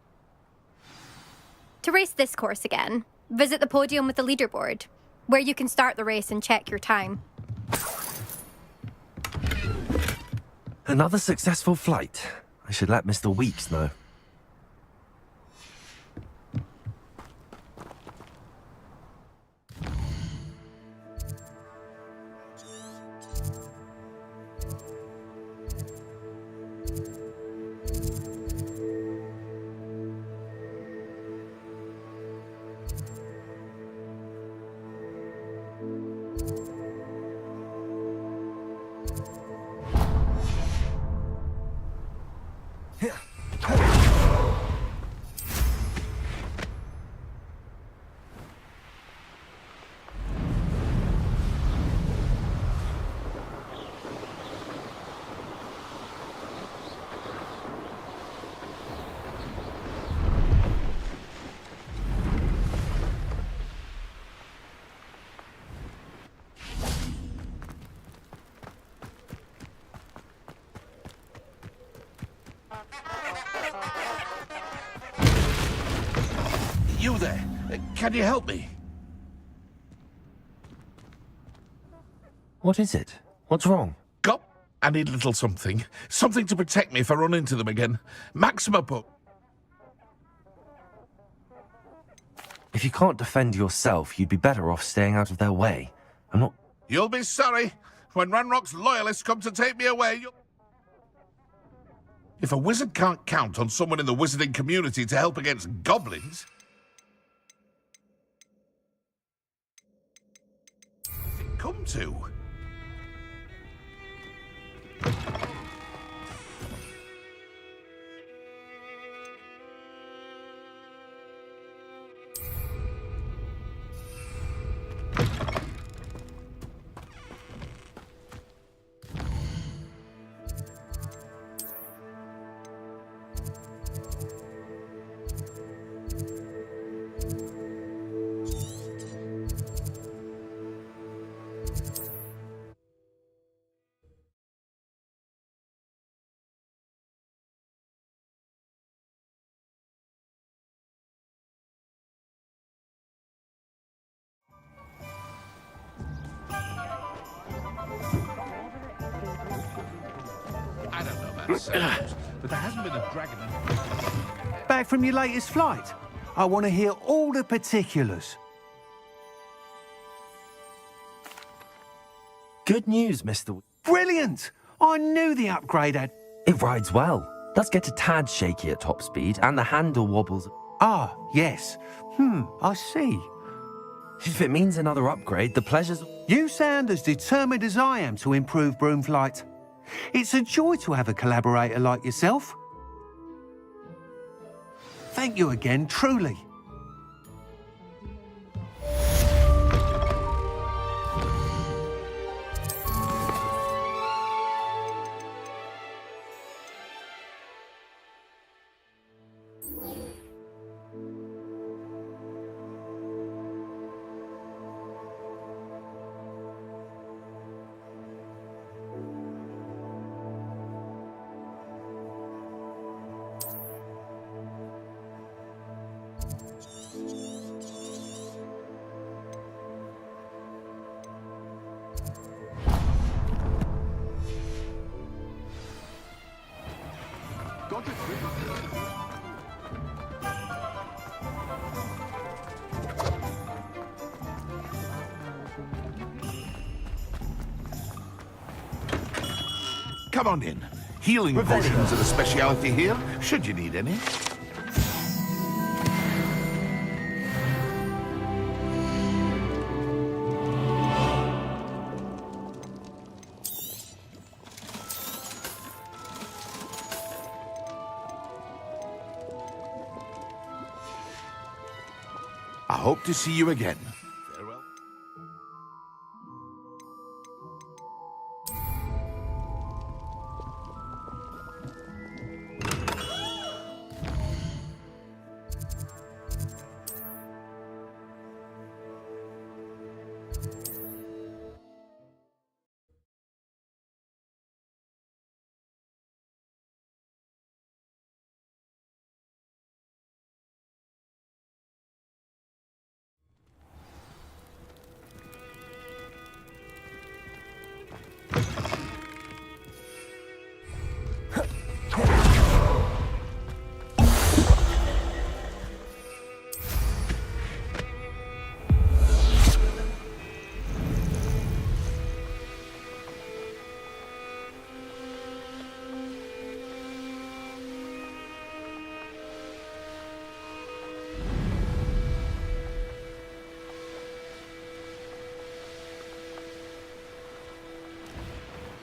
To race this course again, visit the podium with the leaderboard, where you can start the race and check your time. Another successful flight. I should let Mr. Weeks know. You there? Can you help me? What is it? What's wrong? Got? I need a little something. Something to protect me if I run into them again. Maxima book. If you can't defend yourself, you'd be better off staying out of their way. I'm not... You'll be sorry when Ranrock's loyalists come to take me away. If a wizard can't count on someone in the wizarding community to help against goblins... what's it come to? I don't know about sales, but there hasn't been a dragon. Back from your latest flight? I want to hear all the particulars. Good news, Mr. Brilliant! I knew the upgrade had... It rides well. Does get a tad shaky at top speed, and the handle wobbles. Ah, yes. I see. If it means another upgrade, the pleasure's... You sound as determined as I am to improve broom flight. It's a joy to have a collaborator like yourself. Thank you again, truly. Come on in. Healing potions are the speciality here, should you need any. hope to see you again. Farewell.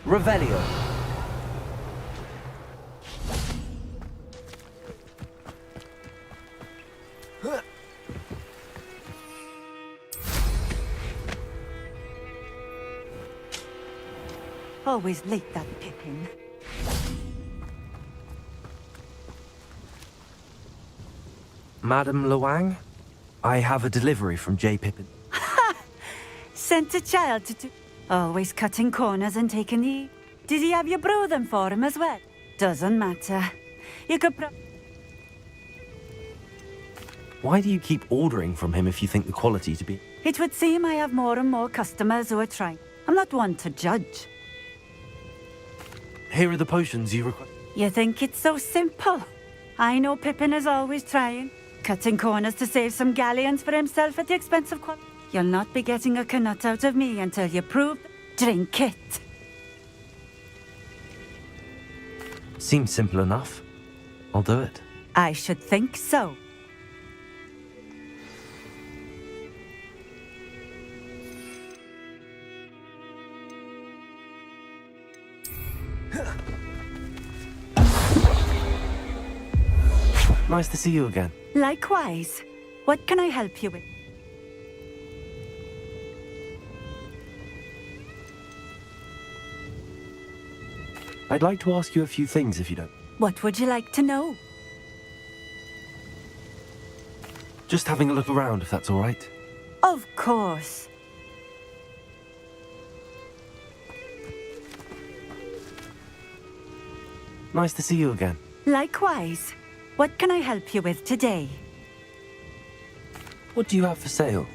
Revelio. Always late, that Pippin. Madam Luang, I have a delivery from J. Pippin. Sent a child to do... Always cutting corners and taking the... Did he have you brew them for him as well? Doesn't matter. You could Why do you keep ordering from him if you think the quality to be... It would seem I have more and more customers who are trying. I'm not one to judge. Here are the potions you require. You think it's so simple? I know Pippin is always trying. Cutting corners to save some galleons for himself at the expense of quality. You'll not be getting a canut out of me until you prove... Drink it. Seems simple enough. I'll do it. I should think so. Nice to see you again. Likewise. What can I help you with? I'd like to ask you a few things if you don't. What would you like to know? Just having a look around, if that's all right. Of course. Nice to see you again. Likewise. What can I help you with today? What do you have for sale?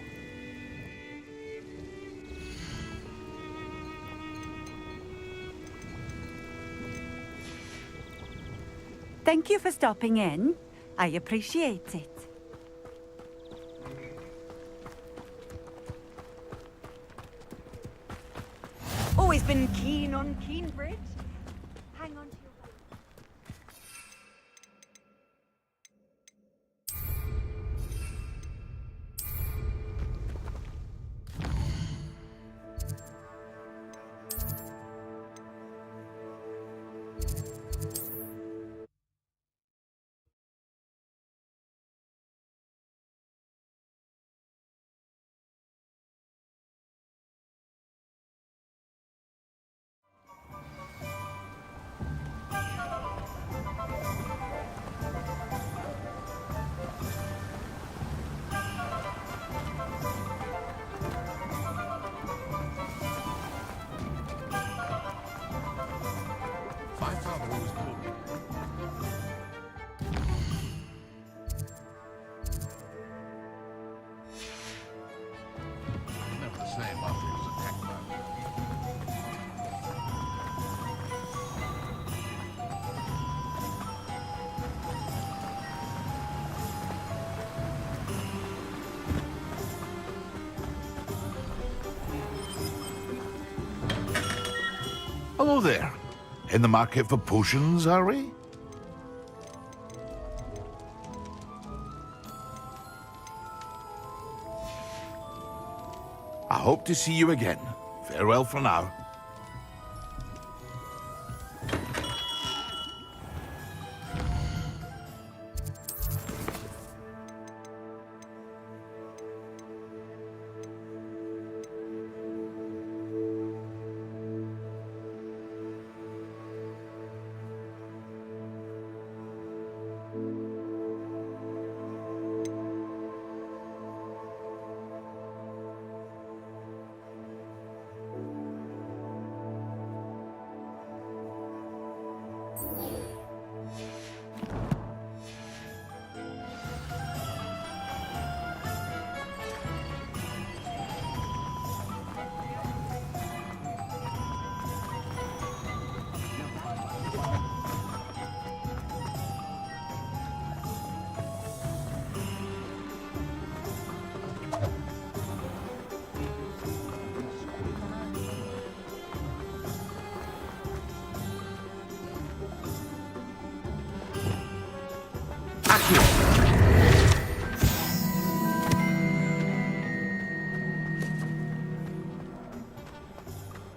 Thank you for stopping in. I appreciate it. Always been keen on Keenbridge. Hang on to your... Hello there. In the market for potions, are we? I hope to see you again. Farewell for now.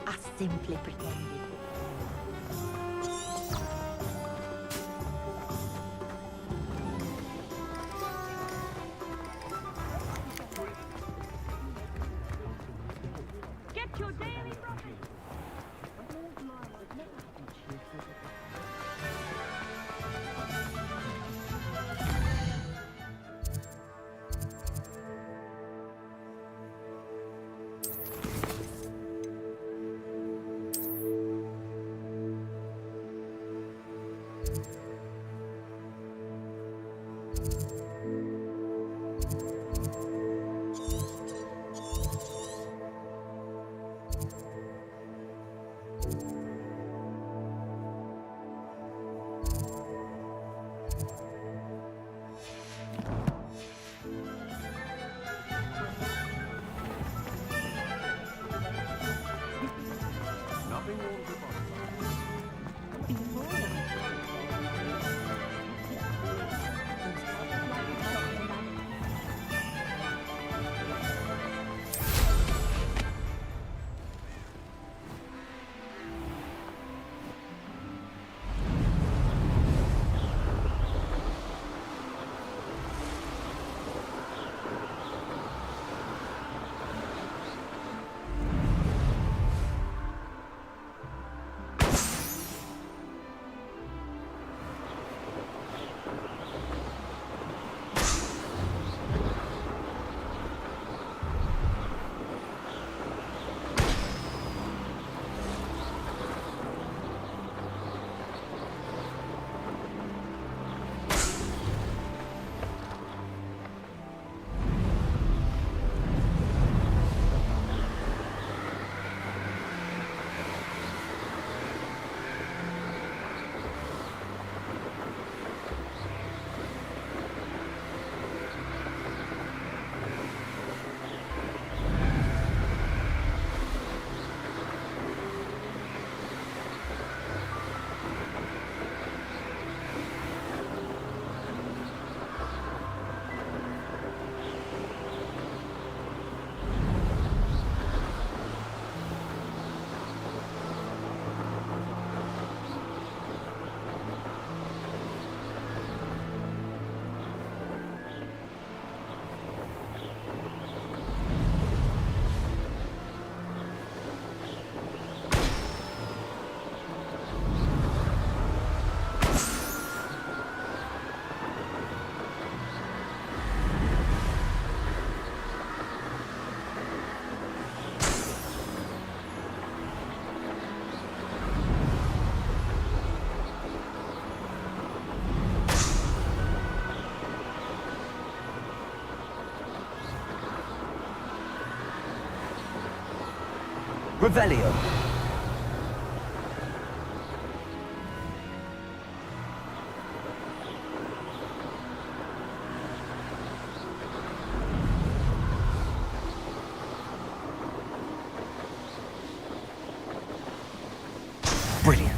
I simply pretended. Get your daily profit. Revelio. Brilliant.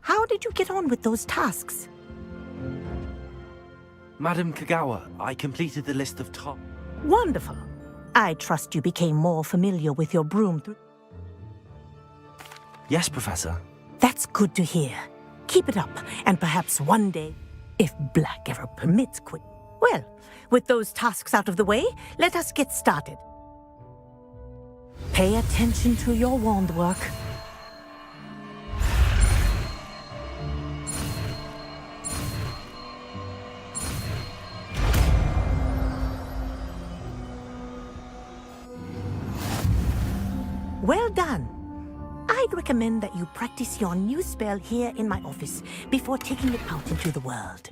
How did you get on with those tasks? Madam Kagawa, I completed the list of top. Wonderful. I trust you became more familiar with your broom through... Yes, Professor. That's good to hear. Keep it up, and perhaps one day, if Black ever permits quit... Well, with those tasks out of the way, let us get started. Pay attention to your wand work. Well done. I'd recommend that you practice your new spell here in my office before taking it out into the world.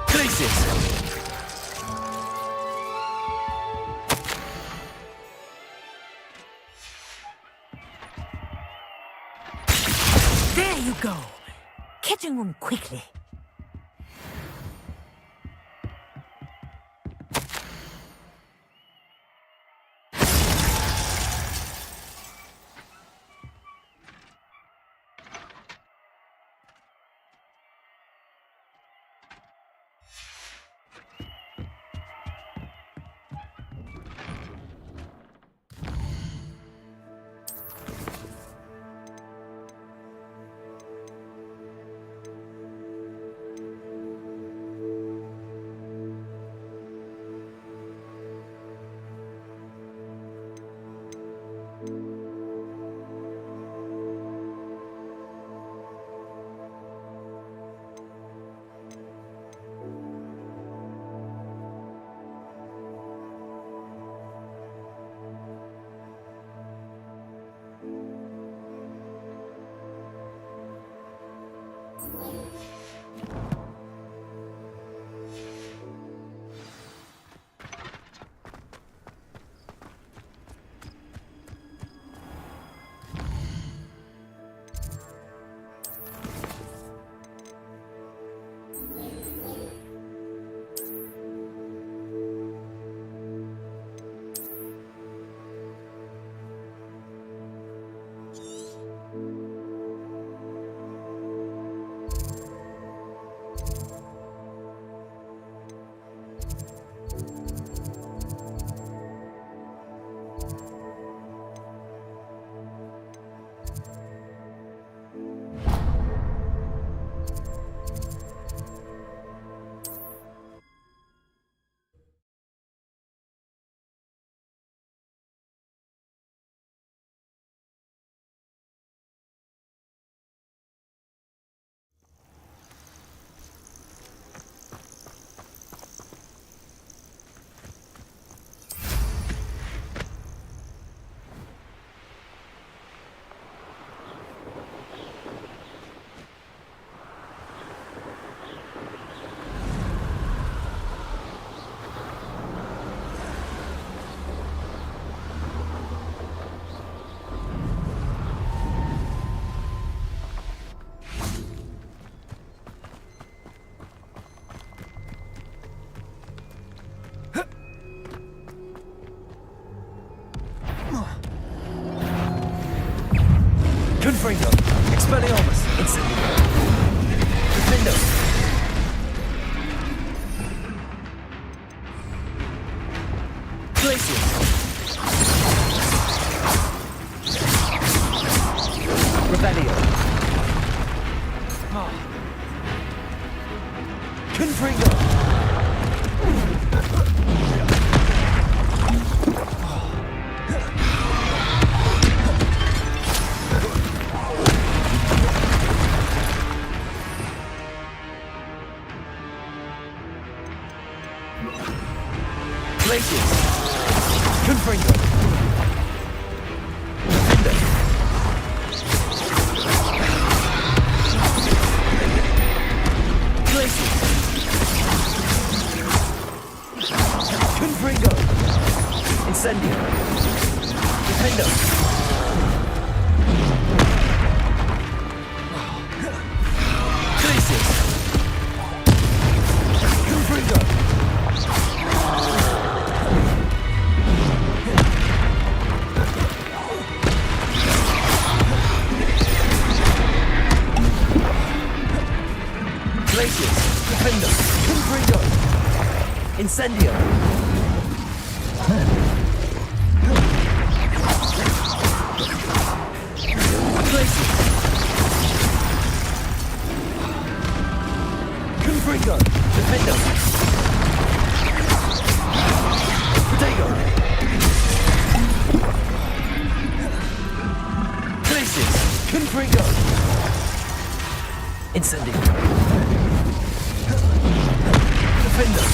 Places! There you go. Kitchen room quickly. Confringo. Expelliarmus. Incendio. Defendo. Glacius. Revelio. Confringo. Glacius. Confringo. Defender. Glacius. Confringo. Incendio. Defender. Glacius. Confringo. Glacius, Defender, Confringo, Incendio. Glacius. Confringo! Defender! Potato! Places! Confringo! Incendio! Defender!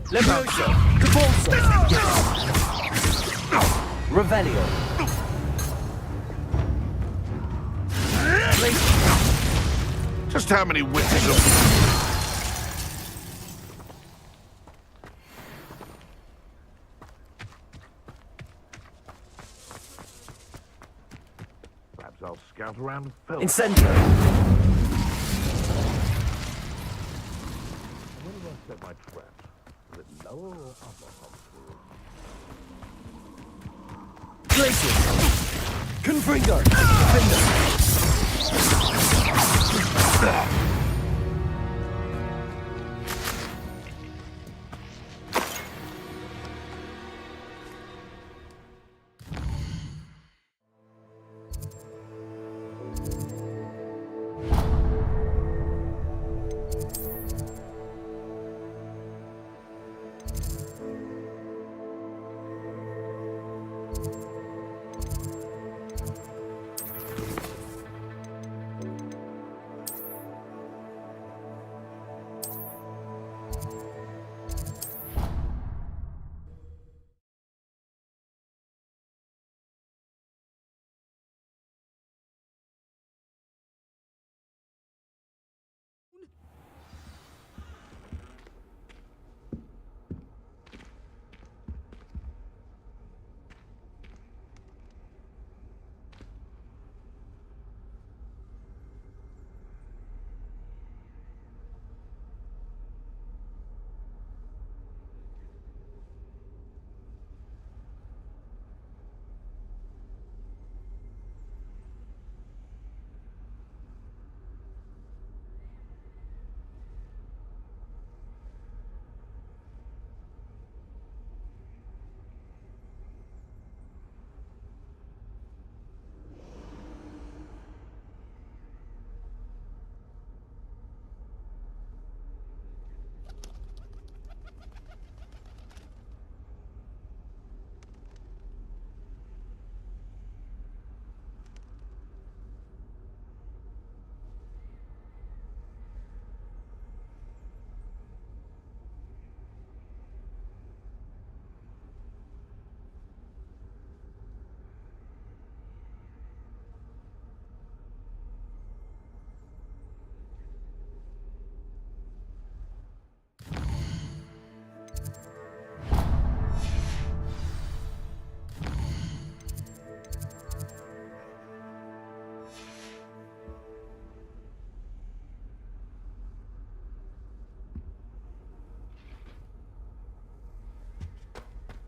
Levioso! Cavalso! Revelio! Just how many witches of... Perhaps I'll scout around and film. Incendio! Where do I set my traps? Is it lower or upper? Places! Confringo! Defender!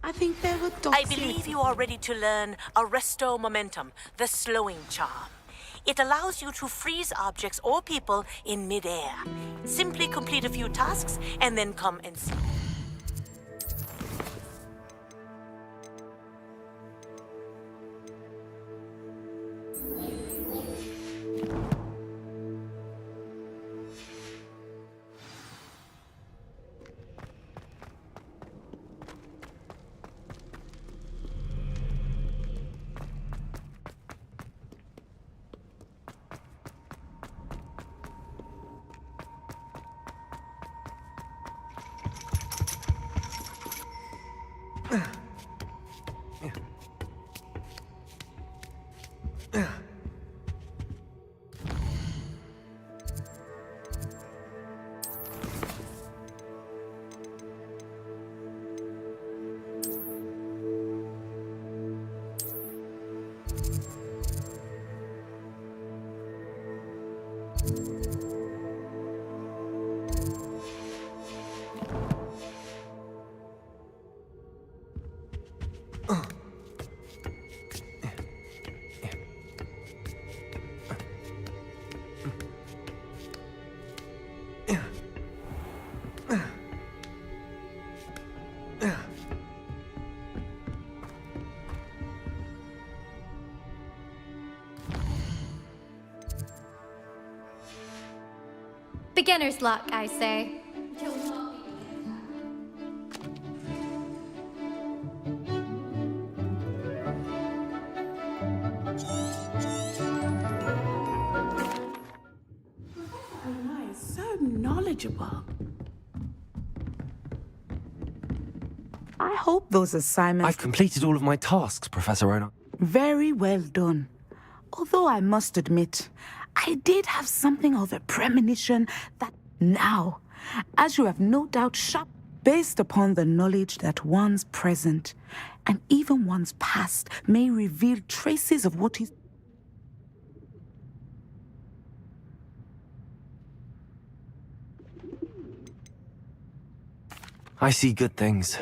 I think there were dots. I believe you are ready to learn Arresto Momentum, the slowing charm. It allows you to freeze objects or people in midair. Simply complete a few tasks and then come and see. Beginner's luck, I say. So knowledgeable. I hope those assignments... I've completed all of my tasks, Professor Ronak. Very well done. Although I must admit, I did have something of a premonition that now, as you have no doubt shot, based upon the knowledge that one's present and even one's past may reveal traces of what is... I see good things.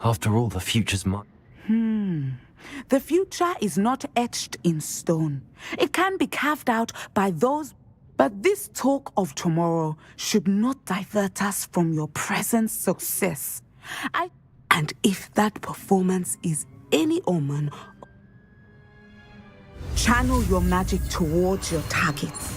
After all, the future's mine. The future is not etched in stone. It can be carved out by those... But this talk of tomorrow should not divert us from your present success. And if that performance is any omen, channel your magic towards your targets.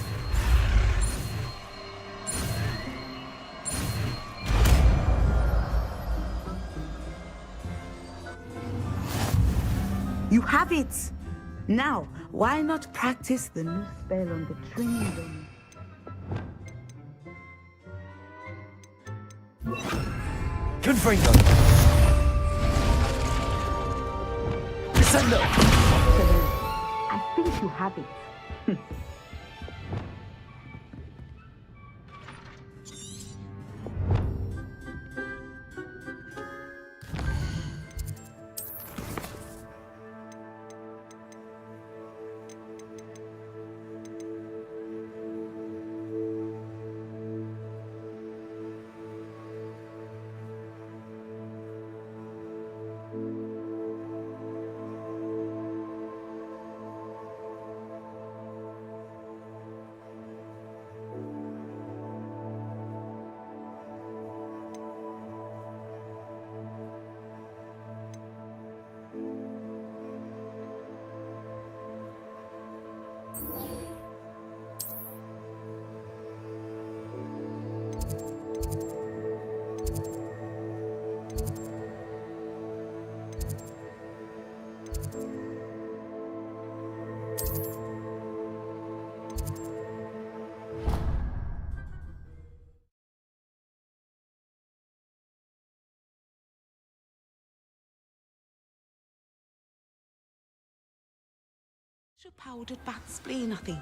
You have it! Now, why not practice the new spell on the training room? Confringo. Descendo. I think you have it. Powdered bat spleen, I think.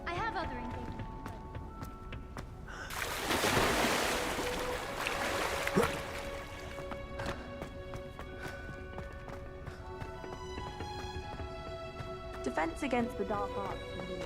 I have other engagements. Defense against the dark arts can be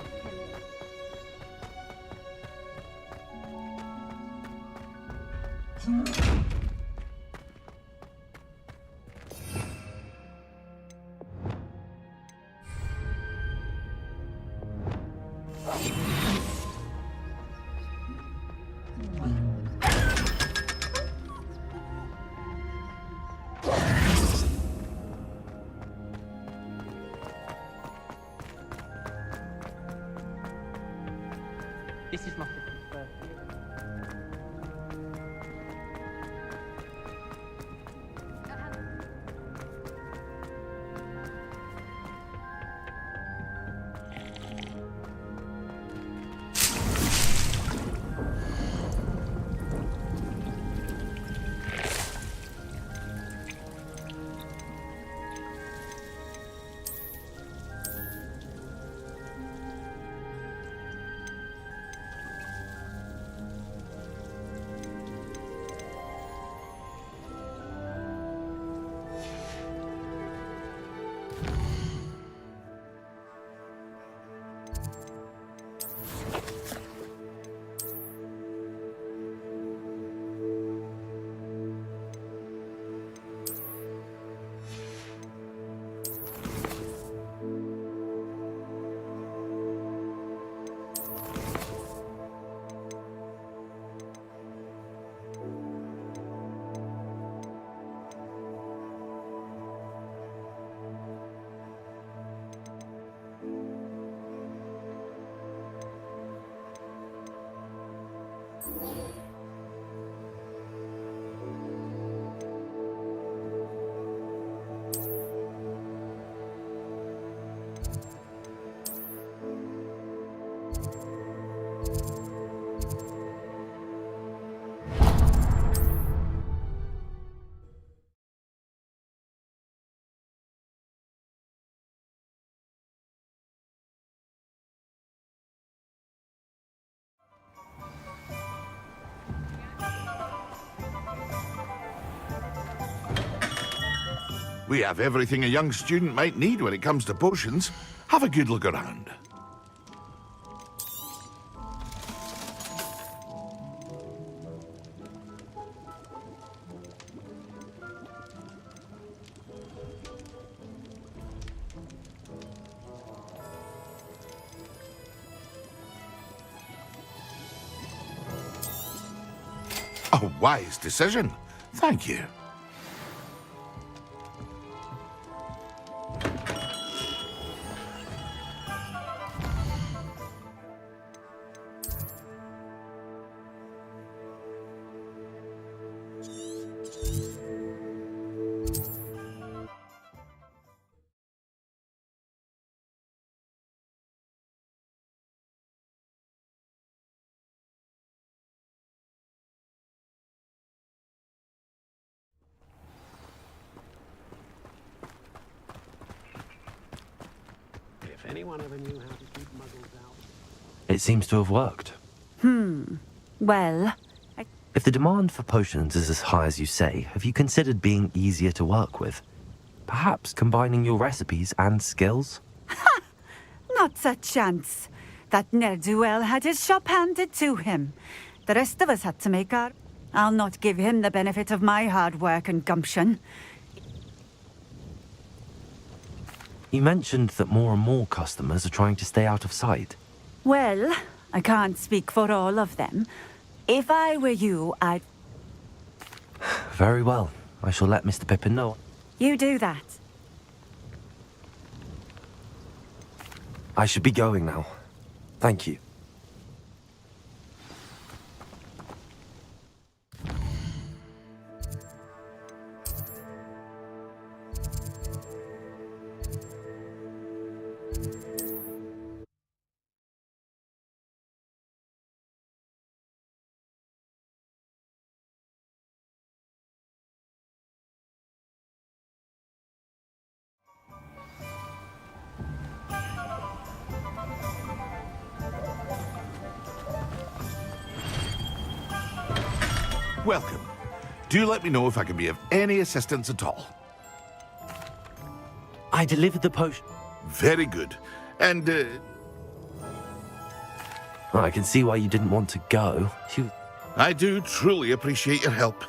We have everything a young student might need when it comes to potions. Have a good look around. A wise decision. Thank you. If anyone ever knew how to keep muggles out. It seems to have worked. Well, If the demand for potions is as high as you say, have you considered being easier to work with? Perhaps combining your recipes and skills? not a chance. That ne'er-do-well had his shop handed to him. The rest of us had to make our... I'll not give him the benefit of my hard work and gumption. You mentioned that more and more customers are trying to stay out of sight. Well, I can't speak for all of them. If I were you, I'd... Very well. I shall let Mr. Pippin know. You do that. I should be going now. Thank you. Welcome. Do let me know if I can be of any assistance at all. I delivered the potion. Very good. And, I can see why you didn't want to go. I do truly appreciate your help.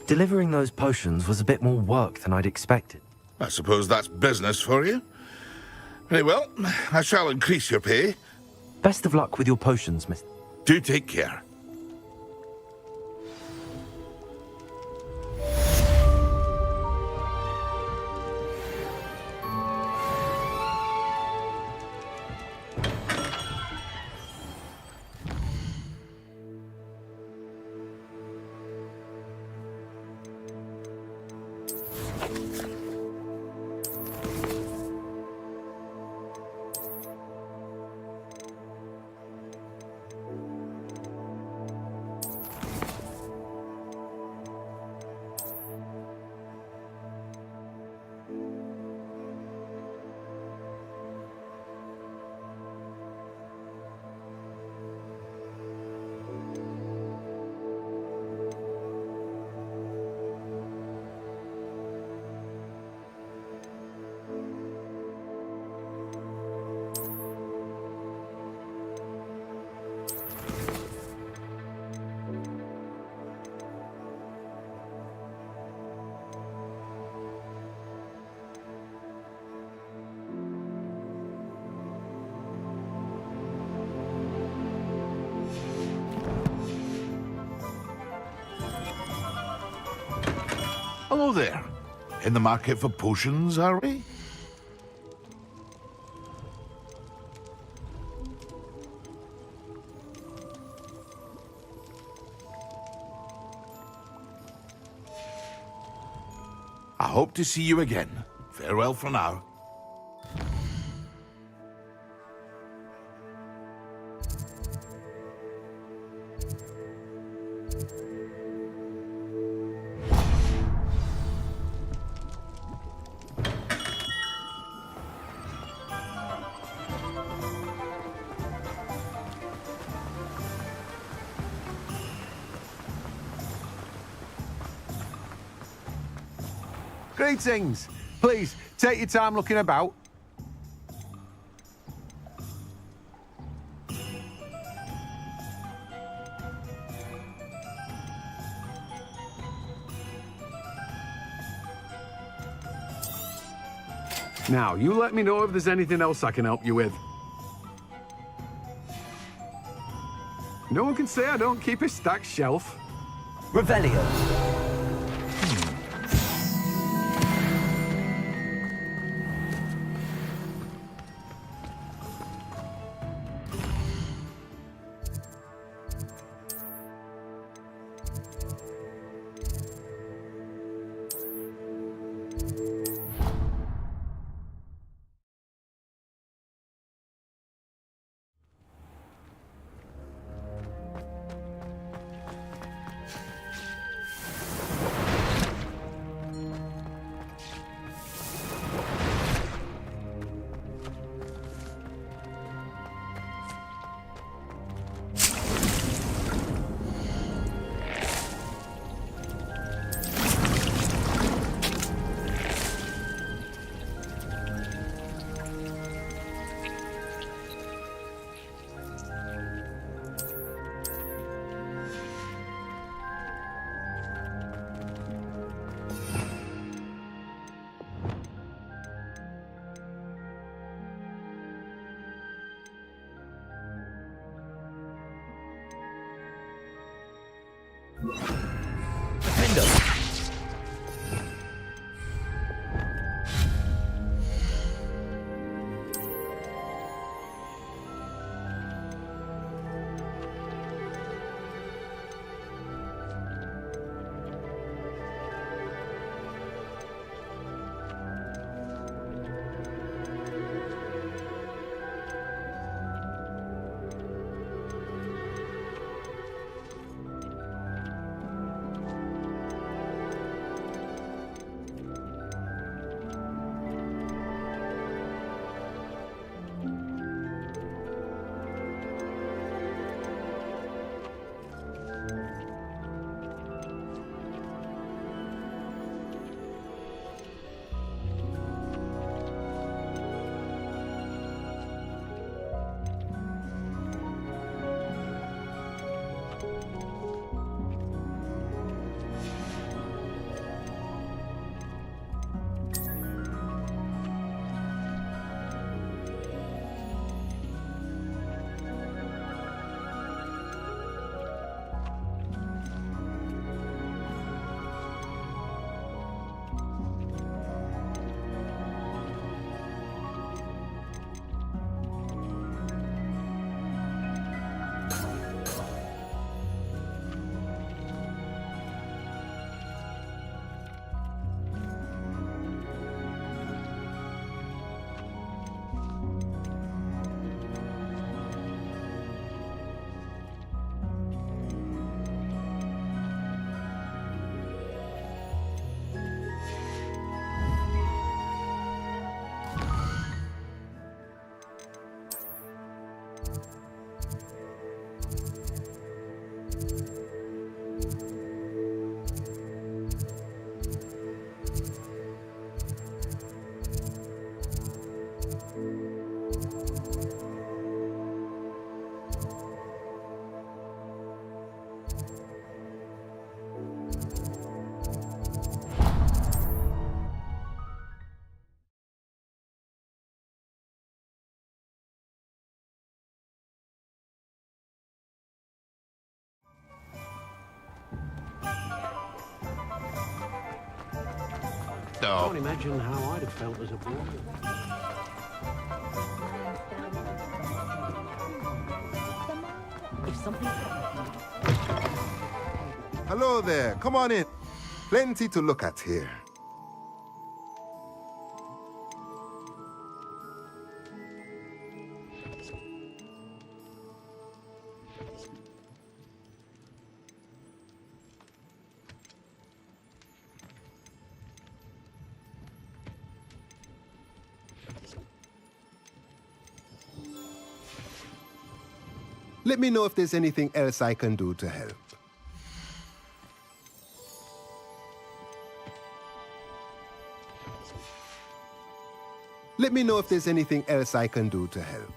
Delivering those potions was a bit more work than I'd expected. I suppose that's business for you. Very well, I shall increase your pay. Best of luck with your potions, Miss. Do take care. Hello there. In the market for potions, are we? I hope to see you again. Farewell for now. Greetings. Please, take your time looking about. Now, you let me know if there's anything else I can help you with. No one can say I don't keep a stacked shelf. Revelio. I can't imagine how I'd have felt as a boy. Hello there, come on in. Plenty to look at here. Let me know if there's anything else I can do to help. Let me know if there's anything else I can do to help.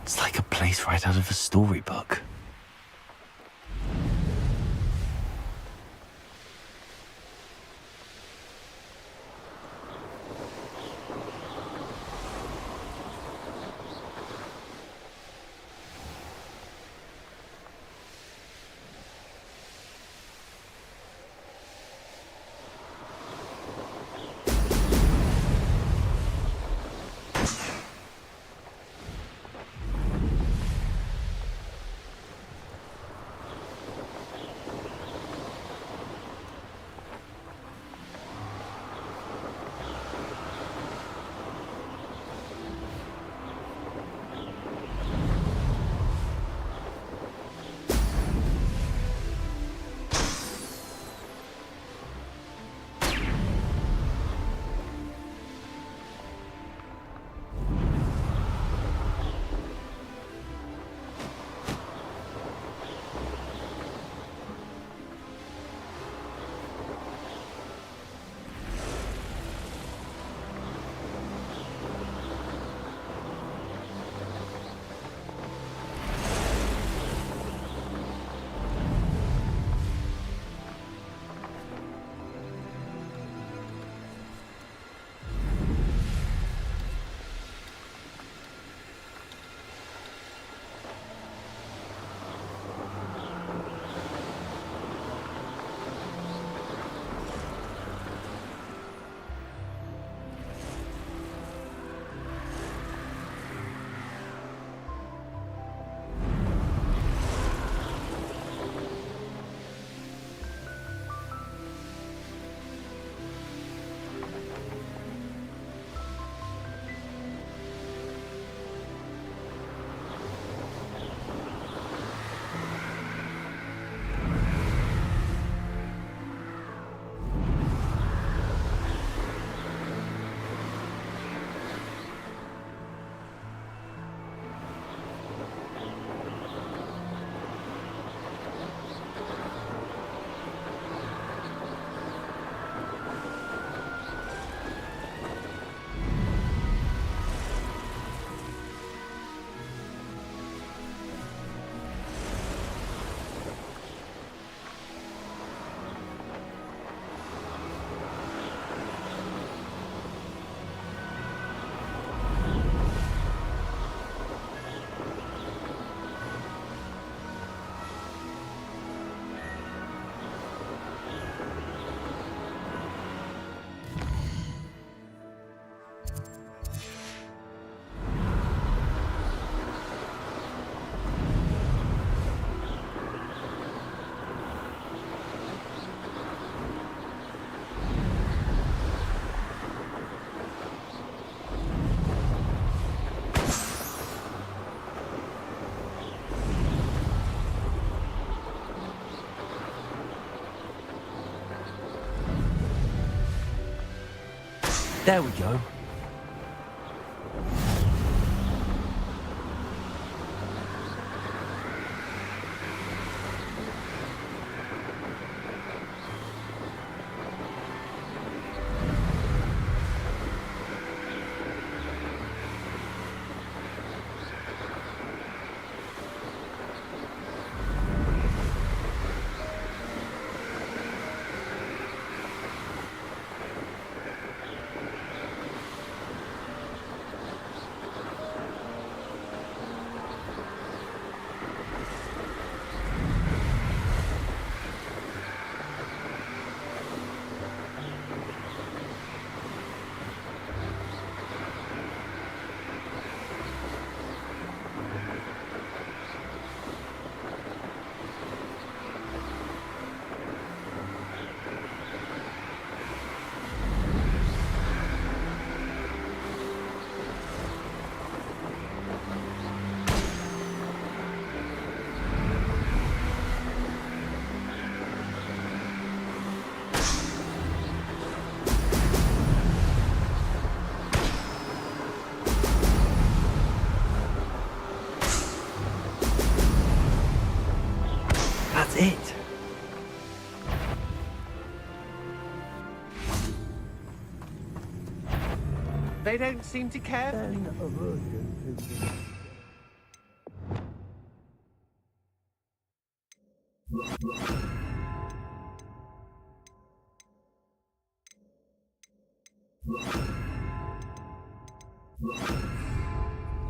It's like a place right out of a storybook. There we go. That's it. They don't seem to care.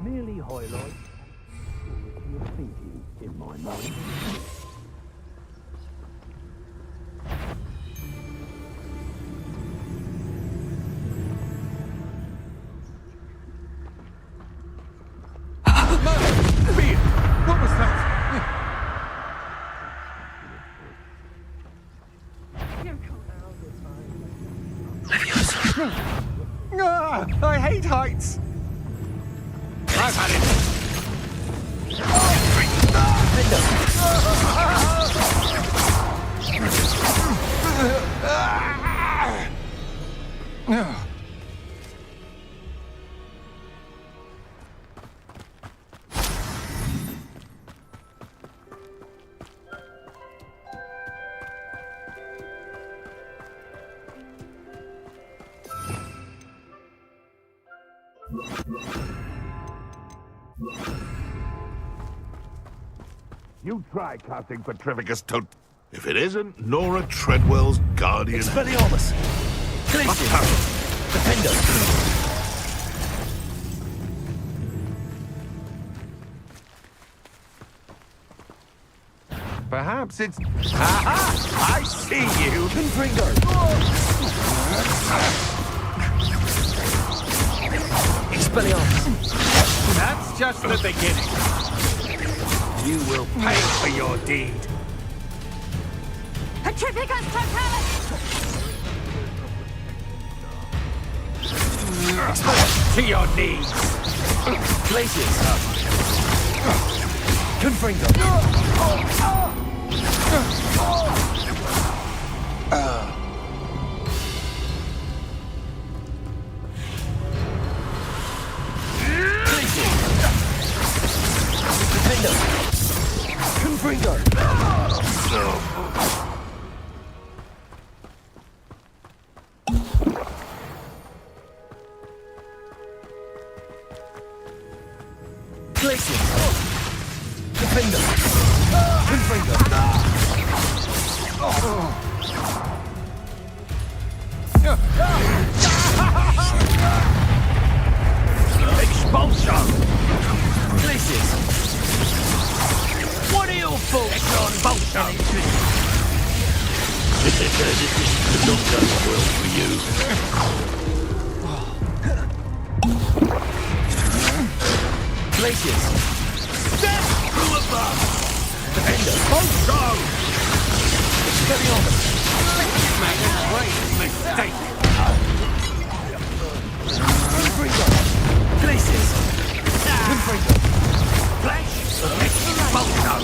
Merely highlights your thinking in my mind. What was that? I hate heights. I've had it. You try casting Petrificus tot. If it isn't Nora Treadwell's guardian. Expelliarmus! Glacier! Defender! Perhaps it's... Aha! I see you! Confringo! Expelliarmus! That's just the beginning. You will pay for your deed. Petrificus totalis! To your knees. Glaciers! Confringo! Confringo! Glacier! Defender! Confringo! Expulsion! Glaciers! What are your faults? Expulsion! This is not going well for you. Glaciers! Step through above! Defender! Expulsion! Expelliarmus! You made a great mistake! Confringo! Glaciers! Confringo! Flash! Expulsion!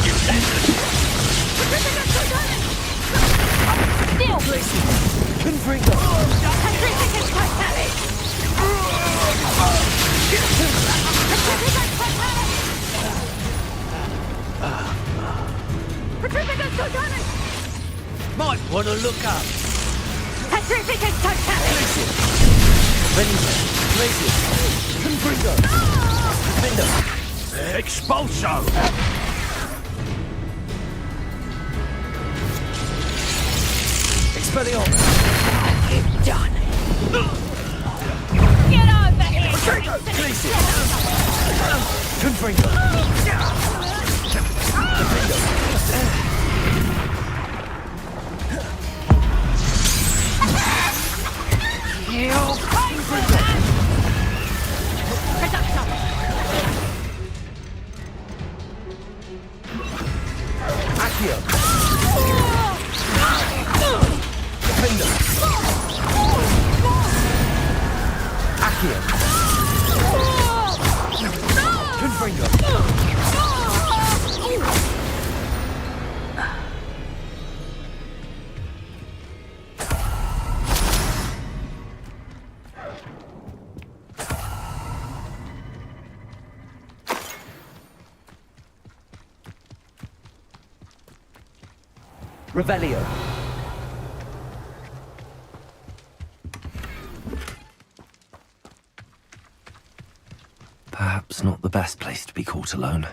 You Glaciers! Confringo! Windbreaker! Might want to look up. Places. Windbreaker! Defender! Expulso! Expelliarmus! You've done it. Get over here! Places! Windbreaker! Defender! You fight for that! Production! Accio! Defender! Accio! Windbreaker! Revelio. Perhaps not the best place to be caught alone.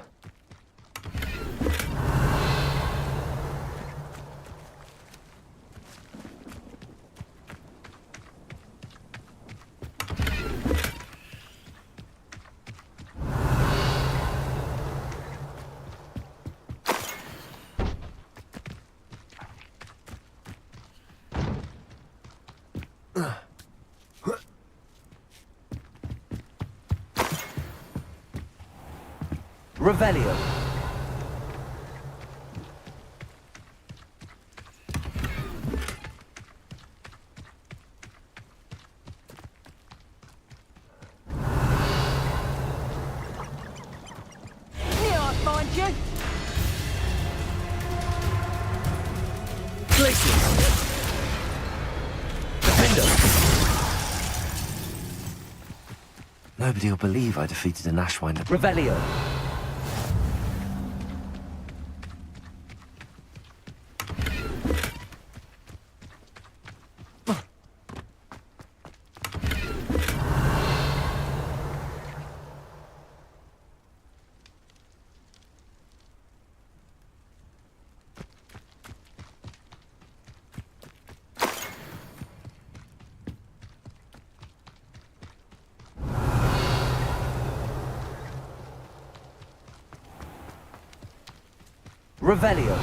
Revelio. Here I find you. Places. Defender. Nobody will believe I defeated an Ashwinder. Revelio. Revelio.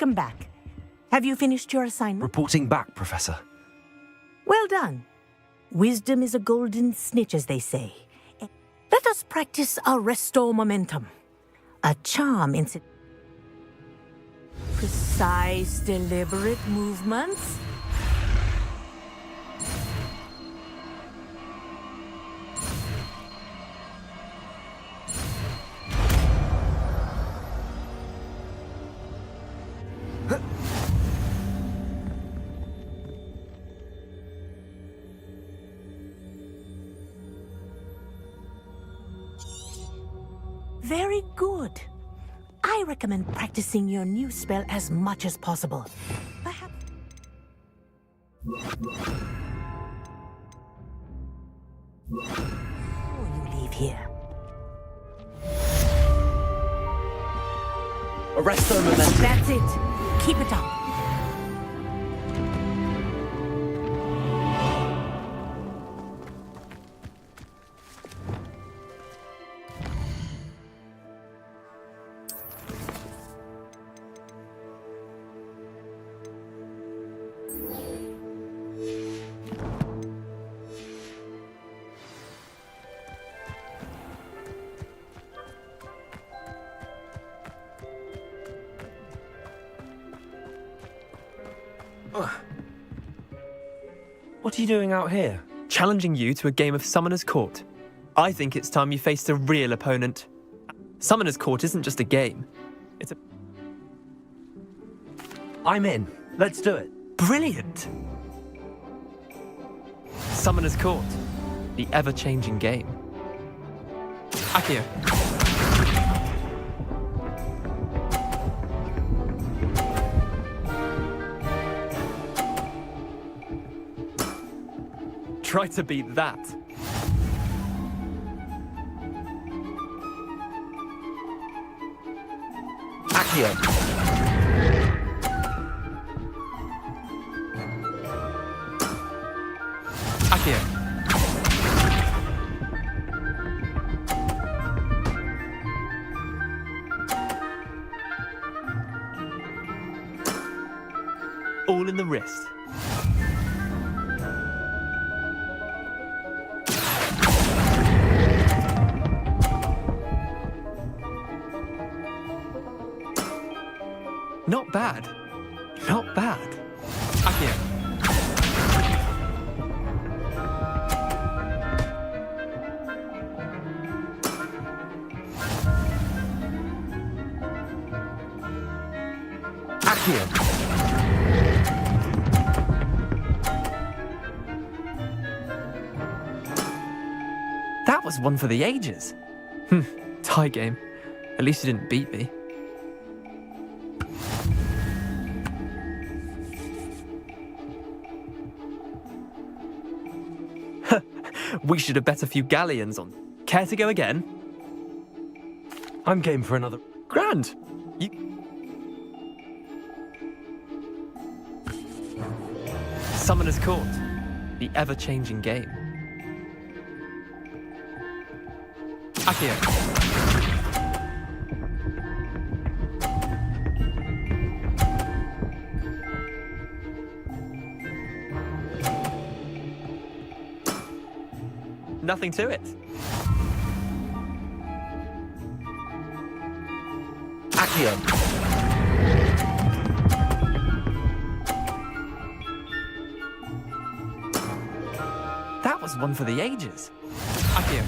Welcome back. Have you finished your assignment? Reporting back, Professor. Well done. Wisdom is a golden snitch, as they say. Let us practice arresto momentum. A charm in precise, deliberate movements. Very good. I recommend practicing your new spell as much as possible. Perhaps... before you leave here. Arresto momentum. That's it. Keep it up. What are you doing out here? Challenging you to a game of Summoner's Court. I think it's time you faced a real opponent. Summoner's Court isn't just a game. It's a... I'm in. Let's do it. Brilliant! Summoner's Court. The ever-changing game. Akio. Try to beat that. Akio. Akio. All in the wrist. Not bad. Not bad. Akio. Akio. That was one for the ages. Tie game. At least you didn't beat me. We should have bet a few galleons on. Care to go again? I'm game for another. Grand. Summoner's Court. The ever-changing game. Akio. Nothing to it. Akio. That was one for the ages. Akio.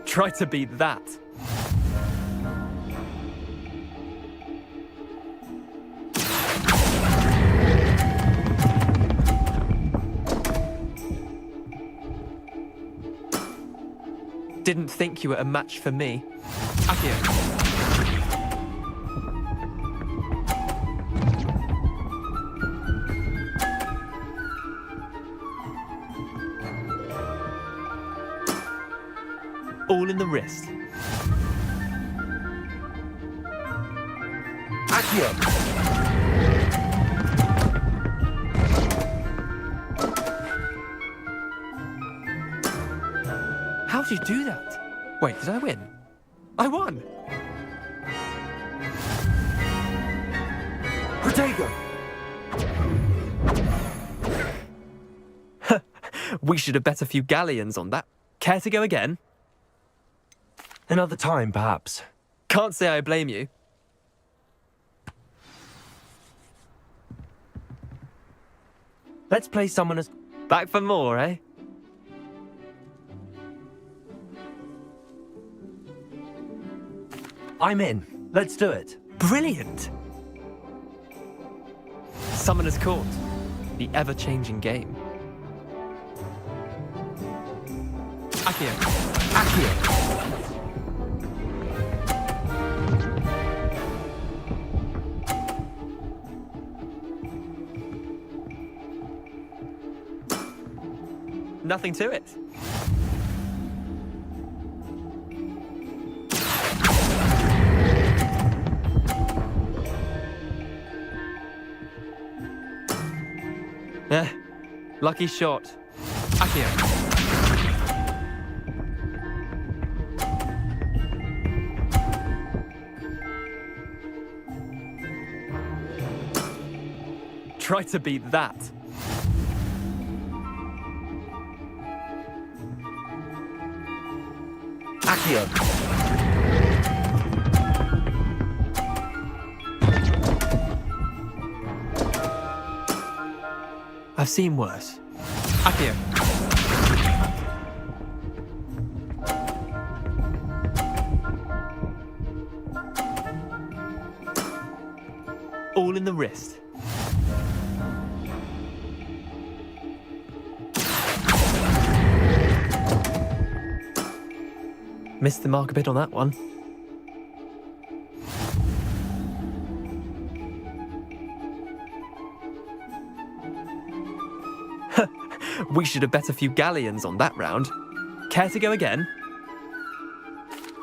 Try to beat that. Didn't think you were a match for me. Akio. All in the wrist. Akio. How did you do that? Wait, did I win? I won! Protego! We should have bet a few galleons on that. Care to go again? Another time, perhaps. Can't say I blame you. Let's play Summoner's... Back for more, eh? I'm in. Let's do it. Brilliant! Summoner's Court. The ever-changing game. Accio. Accio. Nothing to it. Lucky shot. Accio. Try to beat that. Accio. I've seen worse. Accio. All in the wrist. Missed the mark a bit on that one. We should have bet a few galleons on that round. Care to go again?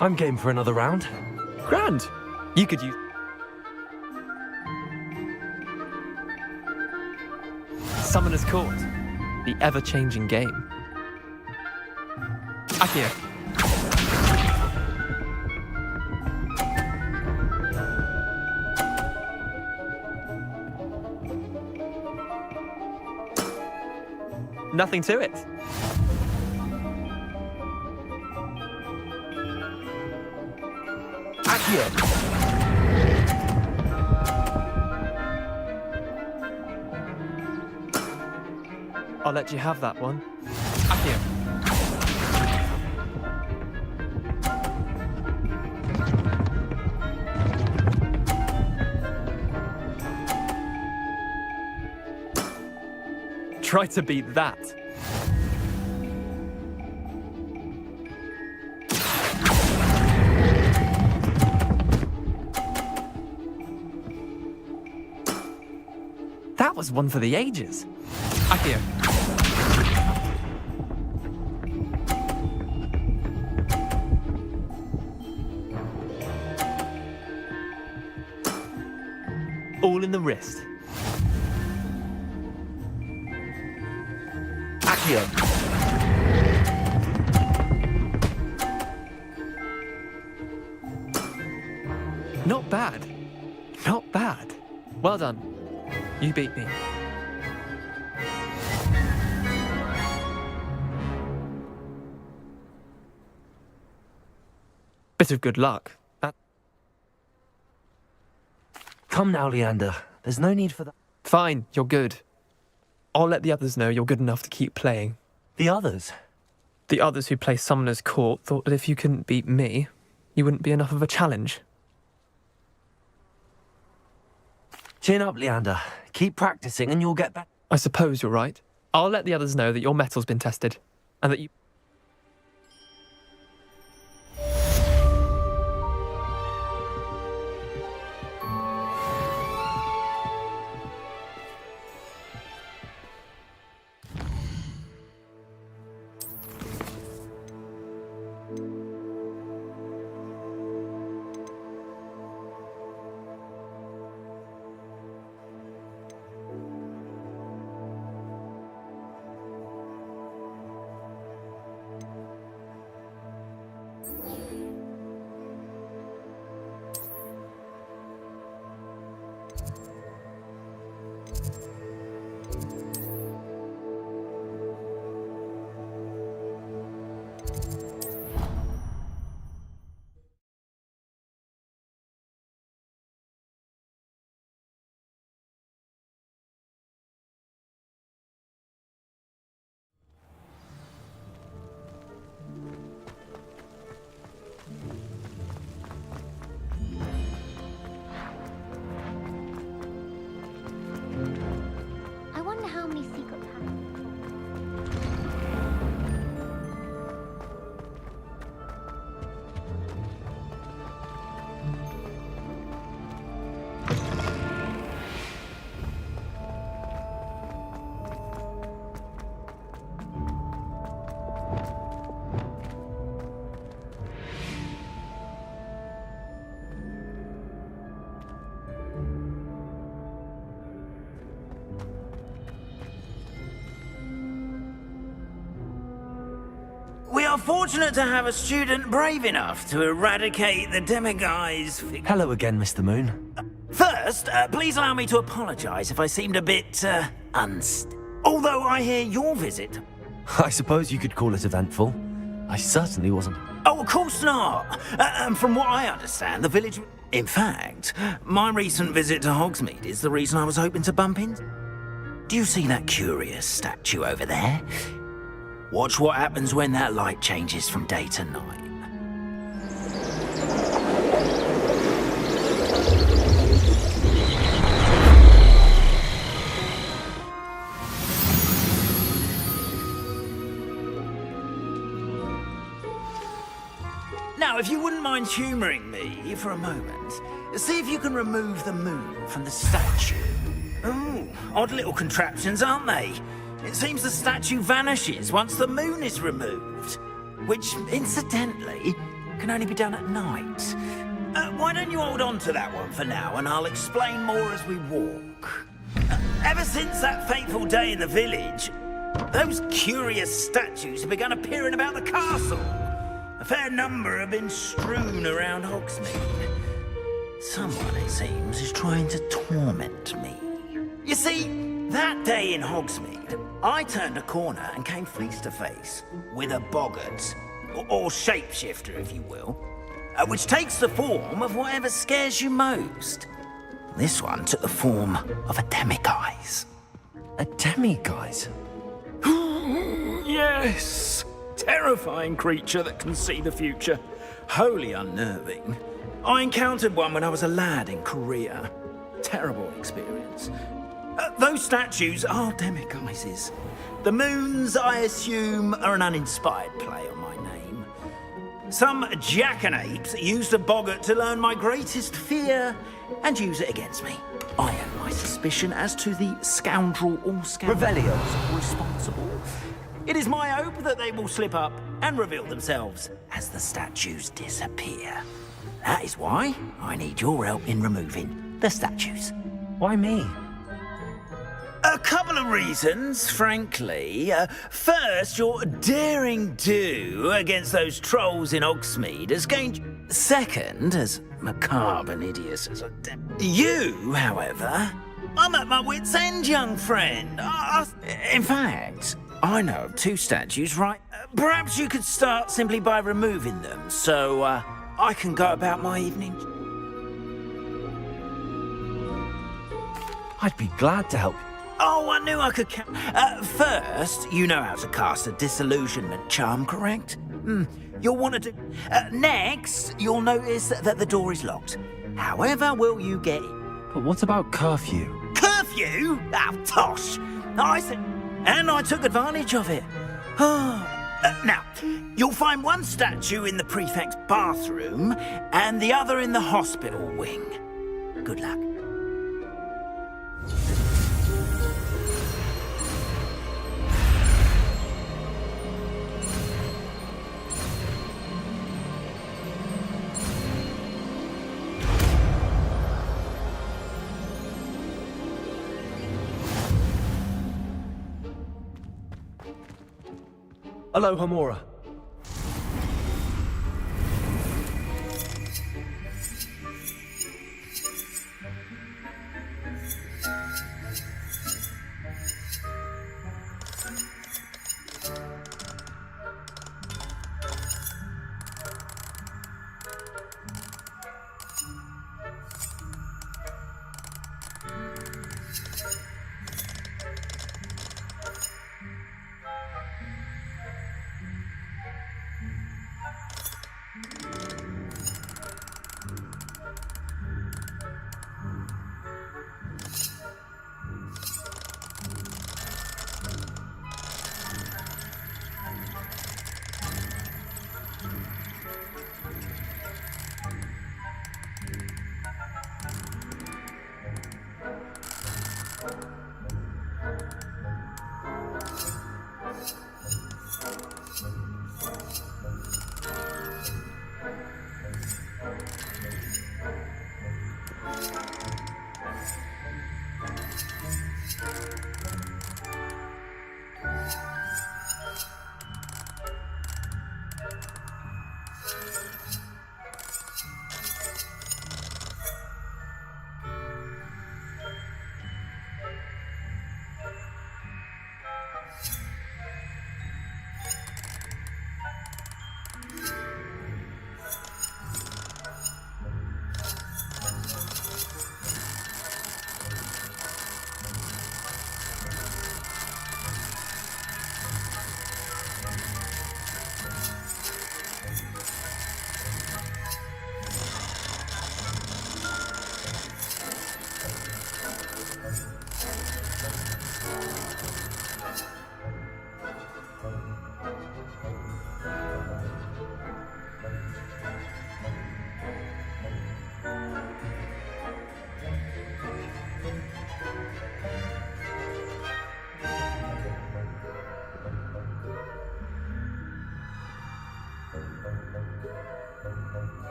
I'm game for another round. Grand. You could use... Summoner's Court. The ever-changing game. Accio. Nothing to it. Accio. I'll let you have that one. Accio. Try to beat that. That was one for the ages. Accio. All in the wrist. Accio. Not bad. Not bad. Well done. You beat me. Bit of good luck. Come now, Leander. There's no need for that. Fine, you're good. I'll let the others know you're good enough to keep playing. The others? The others who play Summoner's Court thought that if you couldn't beat me, you wouldn't be enough of a challenge. Chin up, Leander. Keep practicing and you'll get better. I suppose you're right. I'll let the others know that your metal's been tested, and that you... We are fortunate to have a student brave enough to eradicate the demiguise. Hello again, Mr. Moon. First, please allow me to apologise if I seemed a bit, Although I hear your visit. I suppose you could call it eventful. I certainly wasn't. Oh, of course not. From what I understand, the village... In fact, my recent visit to Hogsmeade is the reason I was hoping to bump in. Do you see that curious statue over there? Watch what happens when that light changes from day to night. Now, if you wouldn't mind humouring me for a moment, see if you can remove the moon from the statue. Ooh, odd little contraptions, aren't they? It seems the statue vanishes once the moon is removed, which, incidentally, can only be done at night. Why don't you hold on to that one for now, and I'll explain more as we walk. Ever since that fateful day in the village, those curious statues have begun appearing about the castle. A fair number have been strewn around Hogsmeade. Someone, it seems, is trying to torment me. You see, that day in Hogsmeade, I turned a corner and came face to face with a boggart, or shapeshifter, if you will, which takes the form of whatever scares you most. This one took the form of a demiguise. A demiguise? Yes! Terrifying creature that can see the future. Wholly unnerving. I encountered one when I was a lad in Korea. Terrible experience. Those statues are demiguises. The moons, I assume, are an uninspired play on my name. Some jackanapes used a boggart to learn my greatest fear and use it against me. I have my suspicion as to the scoundrel or scoundrels responsible. It is my hope that they will slip up and reveal themselves as the statues disappear. That is why I need your help in removing the statues. Why me? A couple of reasons, frankly. First, your daring do against those trolls in Hogsmeade has gained... Second, as macabre and hideous as you, however, I'm at my wit's end, young friend. In fact, I know of two statues, right? Perhaps you could start simply by removing them, so I can go about my evening. I'd be glad to help. Oh, I knew I could first, you know how to cast a disillusionment charm, correct? You'll want to do... next, you'll notice that the door is locked. However will you get in? But what about curfew? Curfew? Oh, tosh! I said... And I took advantage of it. Now, you'll find one statue in the prefect's bathroom and the other in the hospital wing. Good luck. Hello, Hamura.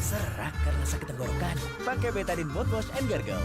Serak karena sakit tenggorokan. Pakai betadine mouthwash and gargle.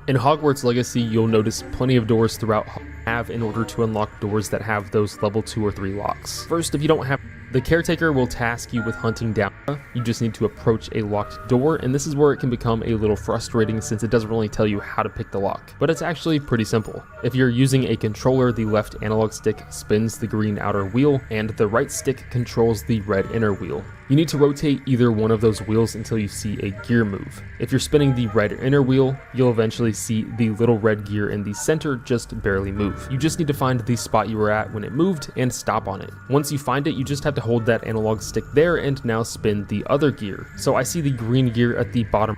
In Hogwarts Legacy, you'll notice plenty of doors throughout have in order to unlock doors that have those level 2 or 3 locks. First, if you don't have, the caretaker will task you with hunting down. You just need to approach a locked door, and this is where it can become a little frustrating since it doesn't really tell you how to pick the lock. But it's actually pretty simple. If you're using a controller, the left analog stick spins the green outer wheel, and the right stick controls the red inner wheel. You need to rotate either one of those wheels until you see a gear move. If you're spinning the red inner wheel, you'll eventually see the little red gear in the center just barely move. You just need to find the spot you were at when it moved and stop on it. Once you find it, you just have to hold that analog stick there and now spin the other gear. So I see the green gear at the bottom.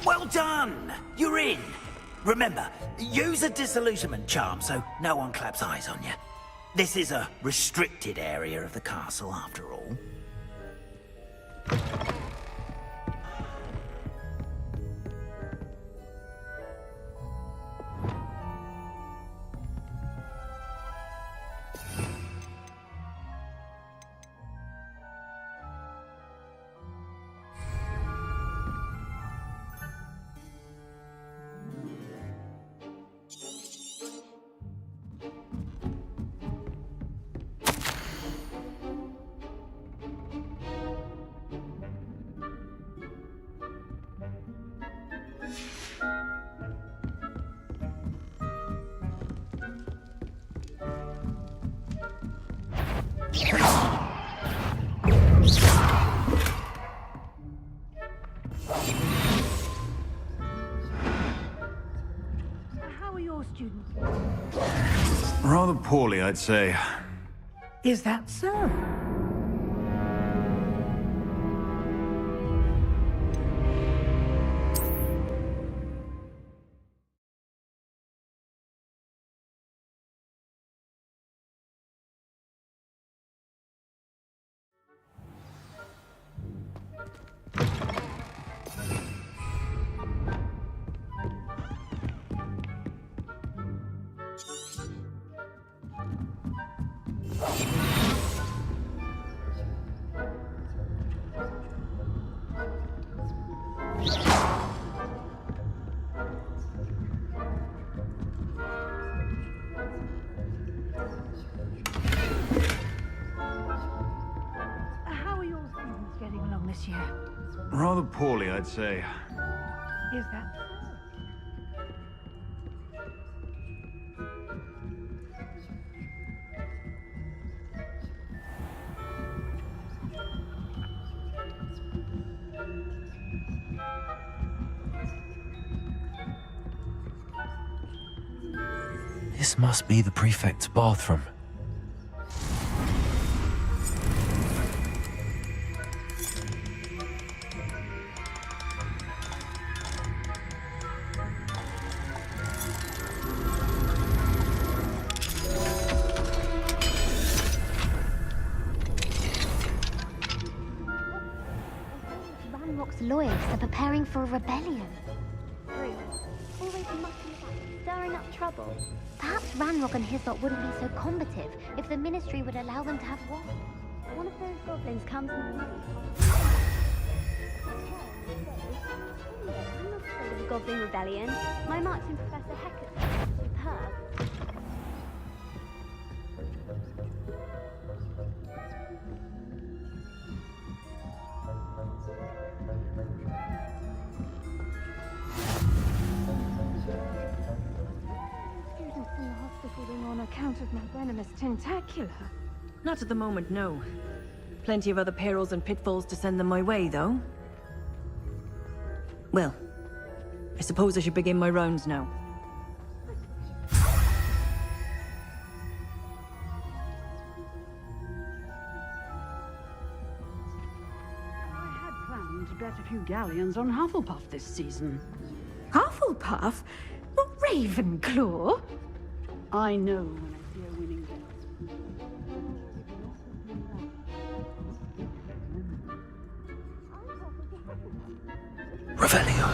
Well done! You're in! Remember, use a disillusionment charm so no one claps eyes on you. This is a restricted area of the castle, after all. How are your students? Rather poorly, I'd say. Is that so? Rather poorly, I'd say. Is that? This must be the prefect's bathroom. Ranrock's lawyers are preparing for a rebellion. Always mucking about, stirring up trouble. Perhaps Ranrock and his lot wouldn't be so combative if the Ministry would allow them to have war. One of those goblins comes and... I'm not afraid of a goblin rebellion. My marching Professor Heckett is superb. On account of my venomous tentacula. Not at the moment, no. Plenty of other perils and pitfalls to send them my way, though. Well, I suppose I should begin my rounds now. I had planned to bet a few galleons on Hufflepuff this season. Hufflepuff? Not Ravenclaw? I know when I see a winning game. Revelio.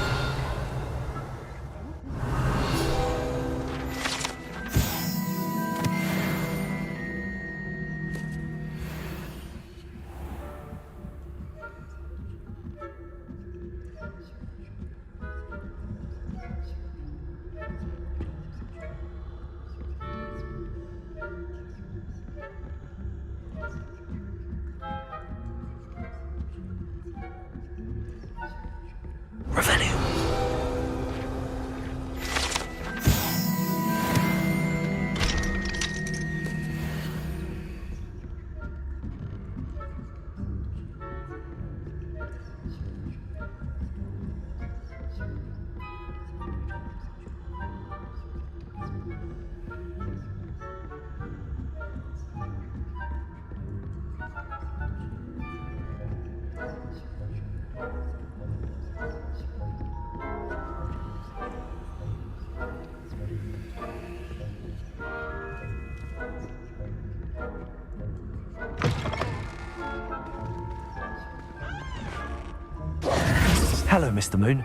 Hello, Mr. Moon.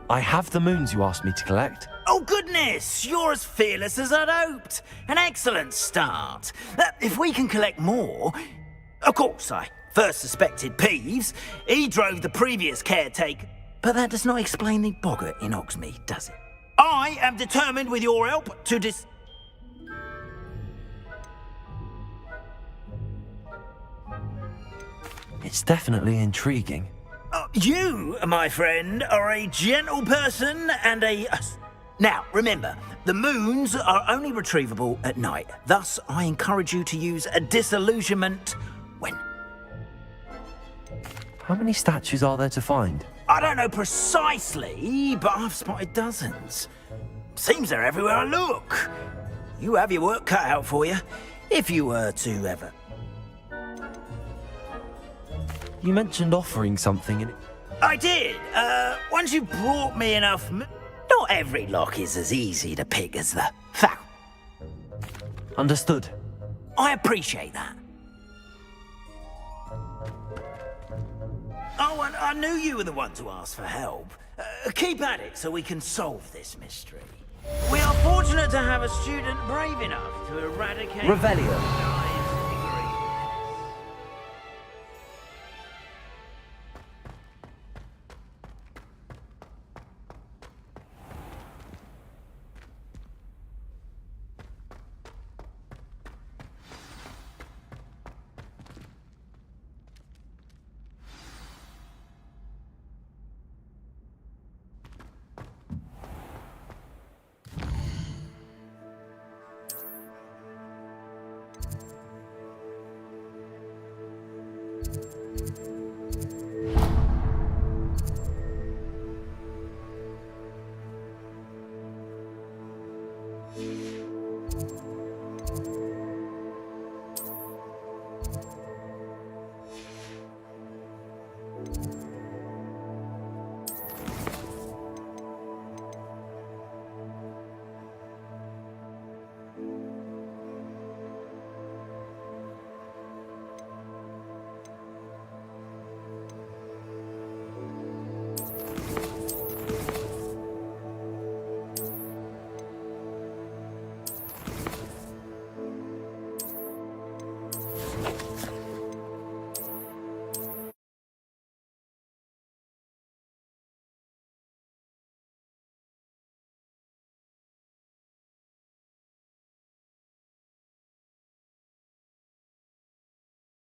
I have the moons you asked me to collect. Oh, goodness! You're as fearless as I'd hoped. An excellent start. If we can collect more... Of course, I first suspected Peeves. He drove the previous caretaker. But that does not explain the boggart in Hogsmeade, does it? I am determined with your help to It's definitely intriguing. You, my friend, are a gentle person and a... Now, remember, the moons are only retrievable at night. Thus, I encourage you to use a disillusionment when... How many statues are there to find? I don't know precisely, but I've spotted dozens. Seems they're everywhere I look. You have your work cut out for you, if you were to ever... You mentioned offering something and... I did. Once you brought me enough... Not every lock is as easy to pick as the foul. Understood. I appreciate that. Oh, and I knew you were the one to ask for help. Keep at it so we can solve this mystery. We are fortunate to have a student brave enough to eradicate... Revelio.